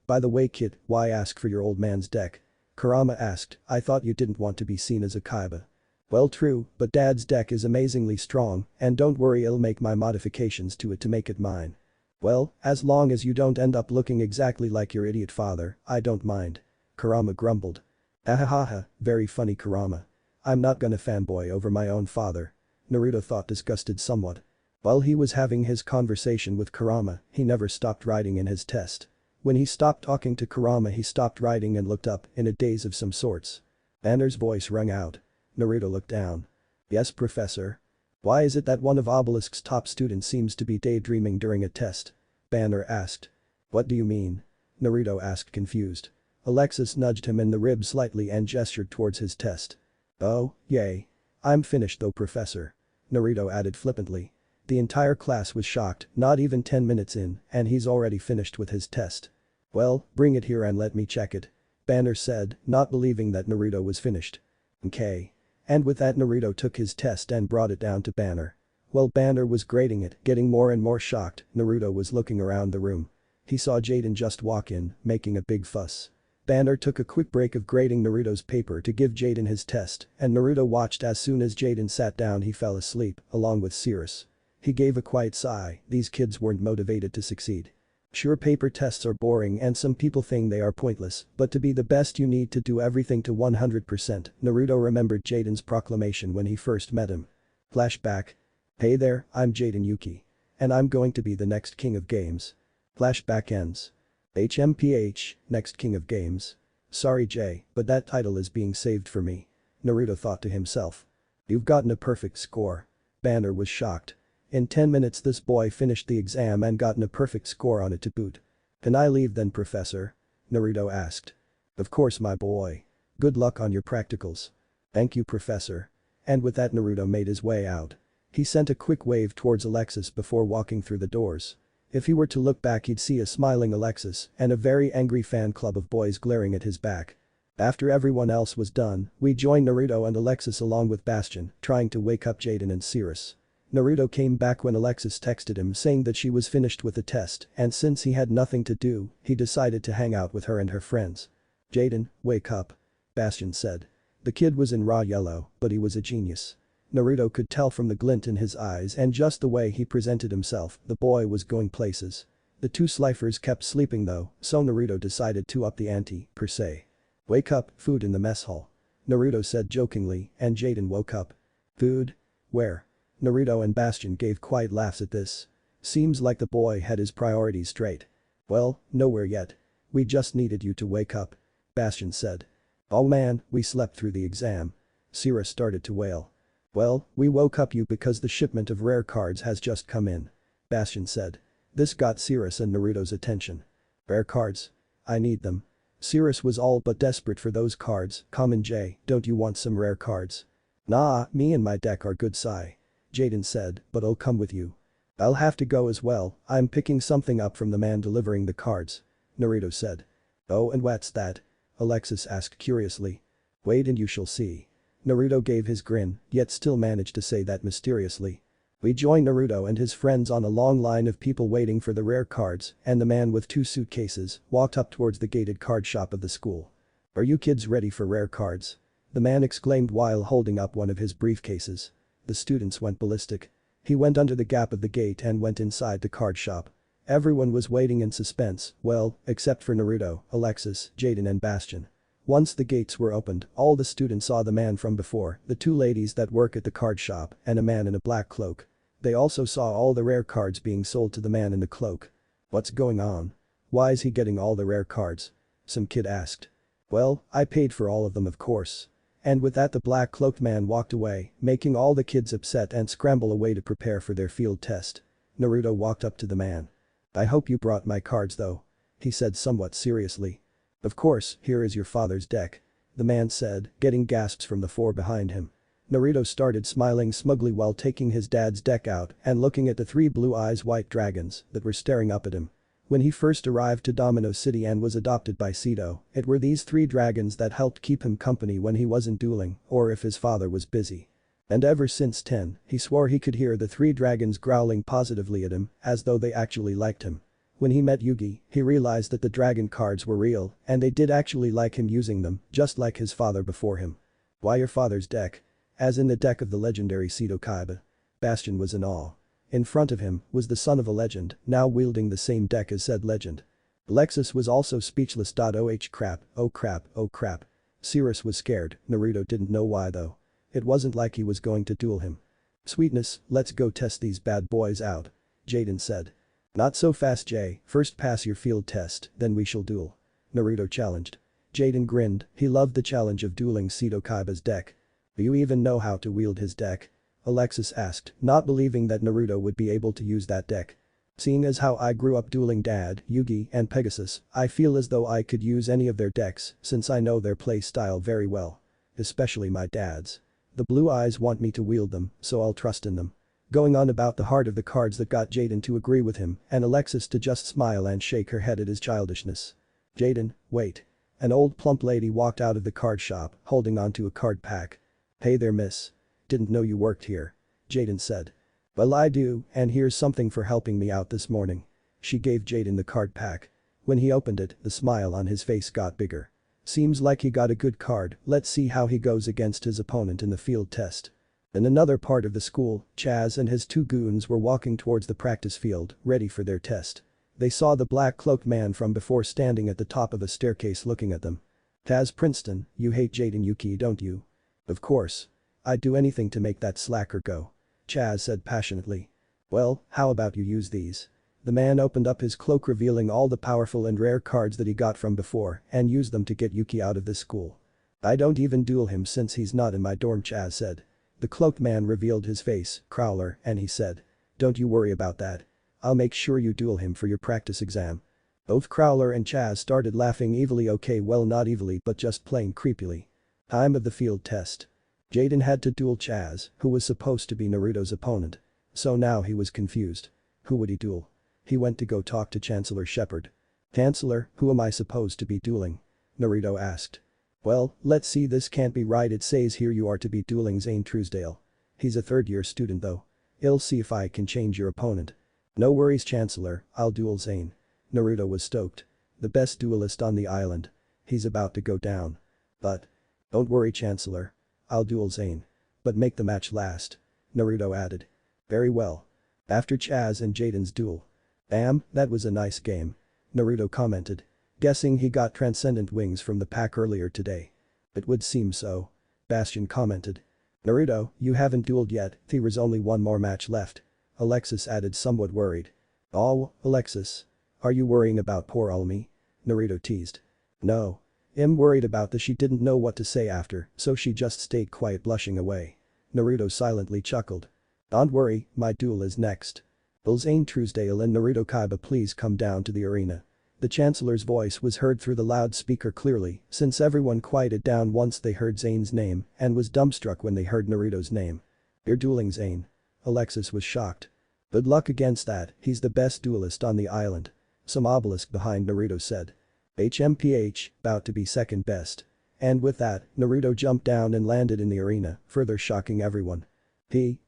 By the way kid, why ask for your old man's deck? Kurama asked, I thought you didn't want to be seen as a Kaiba. Well true, but Dad's deck is amazingly strong and don't worry, I'll make my modifications to it to make it mine. Well, as long as you don't end up looking exactly like your idiot father, I don't mind. Kurama grumbled. Ahahaha, very funny Kurama. I'm not gonna fanboy over my own father. Naruto thought disgusted somewhat. While he was having his conversation with Kurama, he never stopped writing in his test. When he stopped talking to Kurama he stopped writing and looked up in a daze of some sorts. Banner's voice rang out. Naruto looked down. Yes professor. Why is it that one of Obelisk's top students seems to be daydreaming during a test? Banner asked. What do you mean? Naruto asked confused. Alexis nudged him in the ribs slightly and gestured towards his test. Oh, yay. I'm finished though professor. Naruto added flippantly. The entire class was shocked, not even 10 minutes in, and he's already finished with his test. Well, bring it here and let me check it. Banner said, not believing that Naruto was finished. Okay. And with that Naruto took his test and brought it down to Banner. While Banner was grading it, getting more and more shocked, Naruto was looking around the room. He saw Jaden just walk in, making a big fuss. Banner took a quick break of grading Naruto's paper to give Jaden his test, and Naruto watched as soon as Jaden sat down he fell asleep, along with Cirrus. He gave a quiet sigh, these kids weren't motivated to succeed. Sure, paper tests are boring and some people think they are pointless, but to be the best you need to do everything to 100%. Naruto remembered Jaiden's proclamation when he first met him. Flashback. Hey there, I'm Jaden Yuki. And I'm going to be the next king of games. Flashback ends. HMPH, next king of games. Sorry Jay, but that title is being saved for me. Naruto thought to himself. You've gotten a perfect score. Banner was shocked. In 10 minutes this boy finished the exam and gotten a perfect score on it to boot. Can I leave then, Professor? Naruto asked. Of course my boy. Good luck on your practicals. Thank you Professor. And with that Naruto made his way out. He sent a quick wave towards Alexis before walking through the doors. If he were to look back he'd see a smiling Alexis and a very angry fan club of boys glaring at his back. After everyone else was done, we joined Naruto and Alexis along with Bastion, trying to wake up Jaden and Cirrus. Naruto came back when Alexis texted him saying that she was finished with the test and since he had nothing to do, he decided to hang out with her and her friends. Jaden, wake up. Bastion said. The kid was in raw yellow, but he was a genius. Naruto could tell from the glint in his eyes and just the way he presented himself, the boy was going places. The two Sliffers kept sleeping though, so Naruto decided to up the ante, per se. Wake up, food in the mess hall. Naruto said jokingly, and Jaden woke up. Food? Where? Naruto and Bastion gave quiet laughs at this. Seems like the boy had his priorities straight. Well, nowhere yet. We just needed you to wake up. Bastion said. Oh man, we slept through the exam. Cirrus started to wail. Well, we woke up you because the shipment of rare cards has just come in. Bastion said. This got Cirrus and Naruto's attention. Rare cards? I need them. Cirrus was all but desperate for those cards. Come on Jay, don't you want some rare cards? Nah, me and my deck are good Sai. Jaden said, but I'll come with you. I'll have to go as well, I'm picking something up from the man delivering the cards. Naruto said. Oh and what's that? Alexis asked curiously. Wait and you shall see. Naruto gave his grin, yet still managed to say that mysteriously. We joined Naruto and his friends on a long line of people waiting for the rare cards and the man with 2 suitcases walked up towards the gated card shop of the school. Are you kids ready for rare cards? The man exclaimed while holding up one of his briefcases. The students went ballistic. He went under the gap of the gate and went inside the card shop. Everyone was waiting in suspense, well, except for Naruto, Alexis, Jaden and Bastion. Once the gates were opened, all the students saw the man from before, the 2 ladies that work at the card shop, and a man in a black cloak. They also saw all the rare cards being sold to the man in the cloak. What's going on? Why is he getting all the rare cards? Some kid asked. Well, I paid for all of them of course. And with that the black-cloaked man walked away, making all the kids upset and scramble away to prepare for their field test. Naruto walked up to the man. I hope you brought my cards though. He said somewhat seriously. Of course, here is your father's deck. The man said, getting gasps from the 4 behind him. Naruto started smiling smugly while taking his dad's deck out and looking at the 3 blue eyes white dragons that were staring up at him. When he first arrived to Domino City and was adopted by Sito, it were these 3 dragons that helped keep him company when he wasn't dueling or if his father was busy. And ever since 10, he swore he could hear the 3 dragons growling positively at him as though they actually liked him. When he met Yugi, he realized that the dragon cards were real and they did actually like him using them just like his father before him. Why your father's deck? As in the deck of the legendary Sito Kaiba. Bastion was in awe. In front of him was the son of a legend, now wielding the same deck as said legend. Alexis was also speechless. Oh crap, oh crap, oh crap. Cirrus was scared, Naruto didn't know why though. It wasn't like he was going to duel him. Sweetness, let's go test these bad boys out. Jaden said. Not so fast Jay, first pass your field test, then we shall duel. Naruto challenged. Jaden grinned, he loved the challenge of dueling Sito Kaiba's deck. Do you even know how to wield his deck? Alexis asked, not believing that Naruto would be able to use that deck. Seeing as how I grew up dueling Dad, Yugi and Pegasus, I feel as though I could use any of their decks since I know their play style very well. Especially my dad's. The blue eyes want me to wield them, so I'll trust in them. Going on about the heart of the cards that got Jaden to agree with him and Alexis to just smile and shake her head at his childishness. Jaden, wait. An old plump lady walked out of the card shop holding onto a card pack. Hey there miss. Didn't know you worked here. Jaden said. Well I do, and here's something for helping me out this morning. She gave Jaden the card pack. When he opened it, the smile on his face got bigger. Seems like he got a good card, let's see how he goes against his opponent in the field test. In another part of the school, Chaz and his 2 goons were walking towards the practice field, ready for their test. They saw the black-cloaked man from before standing at the top of a staircase looking at them. Taz Princeton, you hate Jaden Yuki, don't you? Of course. I'd do anything to make that slacker go. Chaz said passionately. Well, how about you use these? The man opened up his cloak revealing all the powerful and rare cards that he got from before and used them to get Yuki out of this school. I don't even duel him since he's not in my dorm, Chaz said. The cloaked man revealed his face, Crowler, and he said. Don't you worry about that. I'll make sure you duel him for your practice exam. Both Crowler and Chaz started laughing evilly. Okay, well, not evilly but just plain creepily. Time of the field test. Jaden had to duel Chaz, who was supposed to be Naruto's opponent. So now he was confused. Who would he duel? He went to go talk to Chancellor Shepard. Chancellor, who am I supposed to be dueling? Naruto asked. Well, let's see, this can't be right, it says here you are to be dueling Zane Truesdale. He's a third-year student though. I'll see if I can change your opponent. No worries, Chancellor, I'll duel Zane. Naruto was stoked. The best duelist on the island. He's about to go down. But. Don't worry, Chancellor. I'll duel Zane. But make the match last. Naruto added. Very well. After Chaz and Jaden's duel. Bam, that was a nice game. Naruto commented. Guessing he got transcendent wings from the pack earlier today. It would seem so. Bastion commented. Naruto, you haven't dueled yet, there's only one more match left. Alexis added, somewhat worried. Oh, Alexis. Are you worrying about poor Almi? Naruto teased. No. I'm worried about that. She didn't know what to say after, so she just stayed quiet, blushing away. Naruto silently chuckled. Don't worry, my duel is next. Will Zane Truesdale and Naruto Kaiba please come down to the arena? The Chancellor's voice was heard through the loudspeaker clearly, since everyone quieted down once they heard Zane's name and was dumbstruck when they heard Naruto's name. You're dueling Zane. Alexis was shocked. Good luck against that, he's the best duelist on the island. Some obelisk behind Naruto said. HMPH, about to be second best. And with that, Naruto jumped down and landed in the arena, further shocking everyone.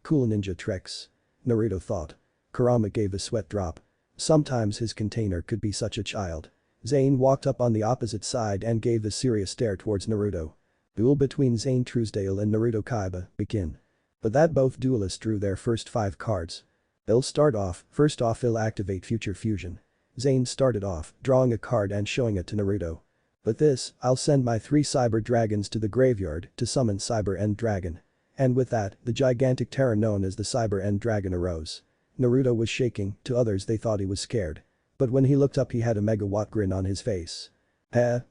Cool ninja tricks. Naruto thought. Kurama gave a sweat drop. Sometimes his container could be such a child. Zane walked up on the opposite side and gave a serious stare towards Naruto. Duel between Zane Truesdale and Naruto Kaiba, begin. But that both duelists drew their first 5 cards. They'll start off, first off he'll activate Future Fusion. Zane started off, drawing a card and showing it to Naruto. But this, I'll send my 3 Cyber Dragons to the graveyard to summon Cyber End Dragon. And with that, the gigantic terror known as the Cyber End Dragon arose. Naruto was shaking, to others they thought he was scared. But when he looked up he had a megawatt grin on his face.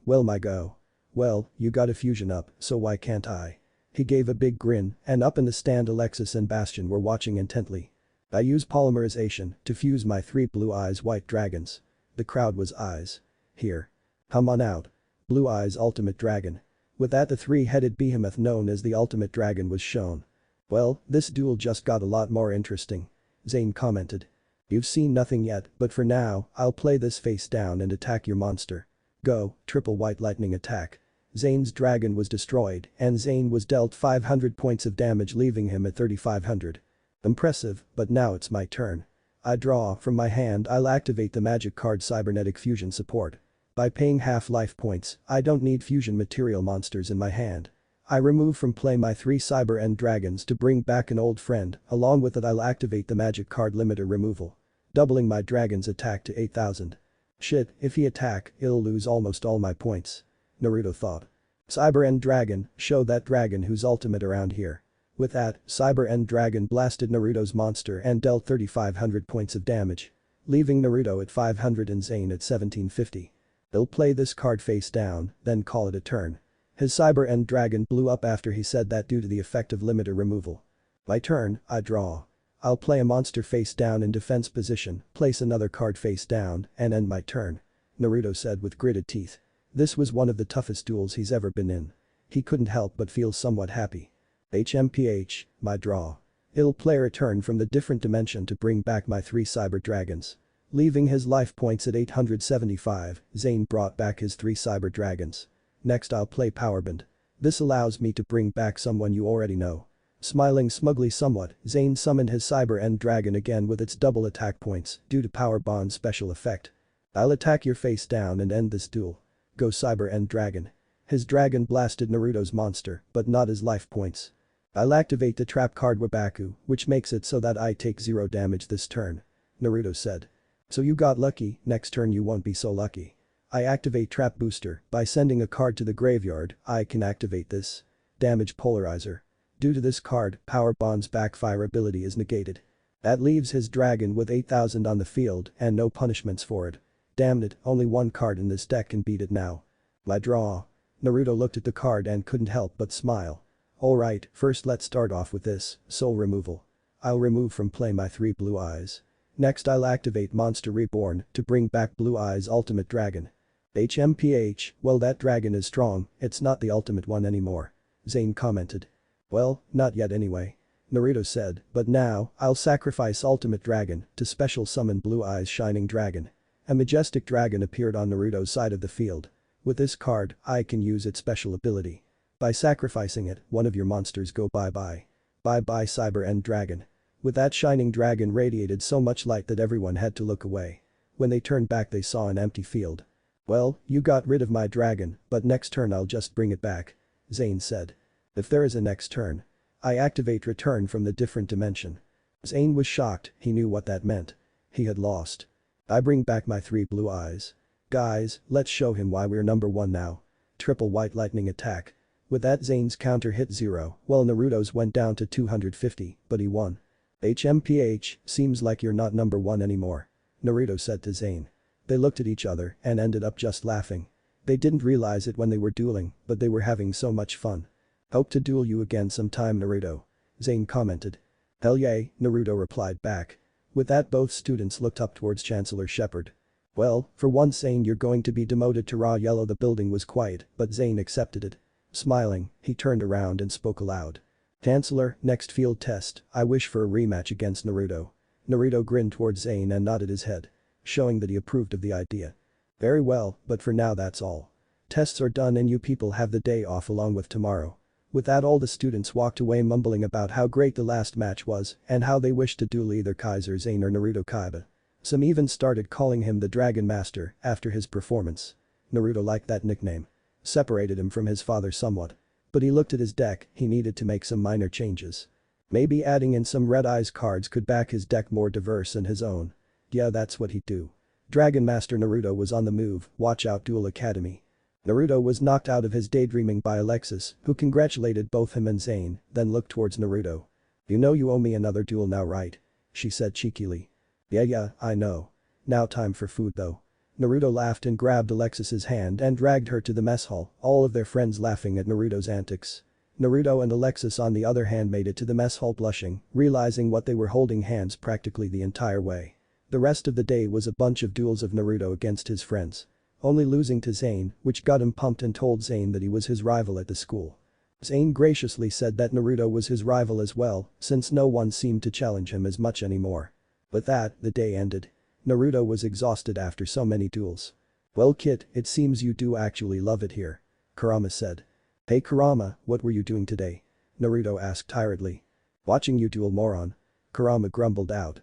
Well my go. Well, you got a fusion up, so why can't I? He gave a big grin, and up in the stand Alexis and Bastion were watching intently. I use polymerization to fuse my 3 blue eyes white dragons. The crowd was eyes. Here. Come on out. Blue Eyes Ultimate Dragon. With that the 3-headed behemoth known as the Ultimate Dragon was shown. Well, this duel just got a lot more interesting. Zane commented. You've seen nothing yet, but for now, I'll play this face down and attack your monster. Go, triple white lightning attack. Zane's dragon was destroyed and Zane was dealt 500 points of damage leaving him at 3500. Impressive, but now it's my turn. I draw, from my hand I'll activate the magic card Cybernetic Fusion Support. By paying half life points, I don't need fusion material monsters in my hand. I remove from play my 3 Cyber End Dragons to bring back an old friend, along with it I'll activate the magic card limiter removal. Doubling my dragon's attack to 8000. Shit, if he attack, it'll lose almost all my points. Naruto thought. Cyber End Dragon, show that dragon who's ultimate around here. With that, Cyber End Dragon blasted Naruto's monster and dealt 3500 points of damage. Leaving Naruto at 500 and Zane at 1750. They'll play this card face down, then call it a turn. His Cyber End Dragon blew up after he said that due to the effect of limiter removal. My turn, I draw. I'll play a monster face down in defense position, place another card face down, and end my turn. Naruto said with gritted teeth. This was one of the toughest duels he's ever been in. He couldn't help but feel somewhat happy. HMPH, my draw. I'll play a return from the different dimension to bring back my 3 Cyber Dragons. Leaving his life points at 875, Zane brought back his 3 Cyber Dragons. Next I'll play Powerband. This allows me to bring back someone you already know. Smiling smugly somewhat, Zane summoned his Cyber End Dragon again with its double attack points due to Power Bond's special effect. I'll attack your face down and end this duel. Go Cyber End Dragon. His dragon blasted Naruto's monster, but not his life points. I'll activate the trap card Wabaku, which makes it so that I take 0 damage this turn. Naruto said. So you got lucky, next turn you won't be so lucky. I activate trap booster, by sending a card to the graveyard, I can activate this. Damage polarizer. Due to this card, Power Bond's backfire ability is negated. That leaves his dragon with 8,000 on the field and no punishments for it. Damn it, only one card in this deck can beat it now. My draw. Naruto looked at the card and couldn't help but smile. Alright, first let's start off with this, soul removal. I'll remove from play my 3 blue eyes. Next I'll activate Monster Reborn to bring back Blue Eyes Ultimate Dragon. HMPH, well that dragon is strong, it's not the ultimate one anymore. Zane commented. Well, not yet anyway. Naruto said, but now, I'll sacrifice Ultimate Dragon to special summon Blue Eyes Shining Dragon. A majestic dragon appeared on Naruto's side of the field. With this card, I can use its special ability. By sacrificing it, one of your monsters go bye-bye. Bye-bye Cyber End Dragon. With that shining dragon radiated so much light that everyone had to look away. When they turned back they saw an empty field. Well, you got rid of my dragon, but next turn I'll just bring it back. Zane said. If there is a next turn. I activate return from the different dimension. Zane was shocked, he knew what that meant. He had lost. I bring back my 3 blue eyes. Guys, let's show him why we're number 1 now. Triple white lightning attack. With that Zane's counter hit 0, while Naruto's went down to 250, but he won. HMPH, seems like you're not number 1 anymore. Naruto said to Zane. They looked at each other and ended up just laughing. They didn't realize it when they were dueling, but they were having so much fun. Hope to duel you again sometime Naruto. Zane commented. Hell yay, Naruto replied back. With that both students looked up towards Chancellor Shepard. Well, for once Zane you're going to be demoted to raw yellow. The building was quiet, but Zane accepted it. Smiling, he turned around and spoke aloud. Chancellor, next field test, I wish for a rematch against Naruto. Naruto grinned towards Zane and nodded his head. Showing that he approved of the idea. Very well, but for now that's all. Tests are done and you people have the day off along with tomorrow. With that all the students walked away mumbling about how great the last match was and how they wished to duel either Kaiser Zane or Naruto Kaiba. Some even started calling him the Dragon Master after his performance. Naruto liked that nickname. Separated him from his father somewhat. But he looked at his deck, he needed to make some minor changes. Maybe adding in some Red Eyes cards could back his deck more diverse than his own. Yeah, that's what he'd do. Dragon Master Naruto was on the move, watch out Duel Academy. Naruto was knocked out of his daydreaming by Alexis, who congratulated both him and Zane, then looked towards Naruto. You know you owe me another duel now right? She said cheekily. Yeah, I know. Now time for food though. Naruto laughed and grabbed Alexis's hand and dragged her to the mess hall, all of their friends laughing at Naruto's antics. Naruto and Alexis on the other hand made it to the mess hall blushing, realizing what they were holding hands practically the entire way. The rest of the day was a bunch of duels of Naruto against his friends. Only losing to Zane, which got him pumped and told Zane that he was his rival at the school. Zane graciously said that Naruto was his rival as well, since no one seemed to challenge him as much anymore. With that, the day ended. Naruto was exhausted after so many duels. Well kid, it seems you do actually love it here. Kurama said. Hey Kurama, what were you doing today? Naruto asked tiredly. Watching you duel moron. Kurama grumbled out.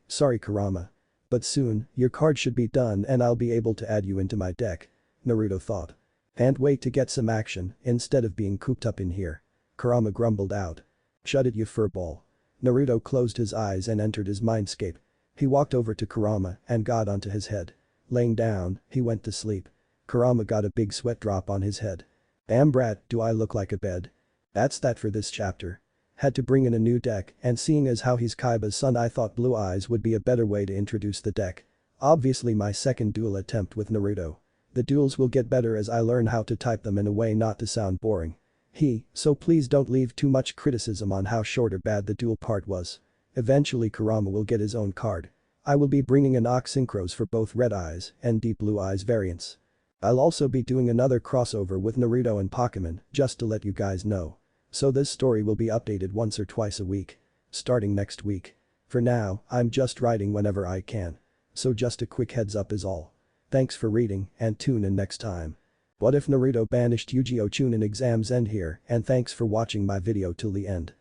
Sorry Kurama. But soon, your card should be done and I'll be able to add you into my deck. Naruto thought. Can't wait to get some action instead of being cooped up in here. Kurama grumbled out. Shut it you furball. Naruto closed his eyes and entered his mindscape. He walked over to Kurama and got onto his head. Laying down, he went to sleep. Kurama got a big sweat drop on his head. Damn brat, do I look like a bed? That's that for this chapter. Had to bring in a new deck and seeing as how he's Kaiba's son I thought Blue Eyes would be a better way to introduce the deck. Obviously my second duel attempt with Naruto. The duels will get better as I learn how to type them in a way not to sound boring. So please don't leave too much criticism on how short or bad the duel part was. Eventually Kurama will get his own card. I will be bringing in Ox synchros for both Red Eyes and Deep Blue Eyes variants. I'll also be doing another crossover with Naruto and Pokemon just to let you guys know. So this story will be updated once or twice a week. Starting next week. For now, I'm just writing whenever I can. So just a quick heads up is all. Thanks for reading and tune in next time. What if Naruto banished Yu-Gi-Oh! Chunin exams end here and thanks for watching my video till the end.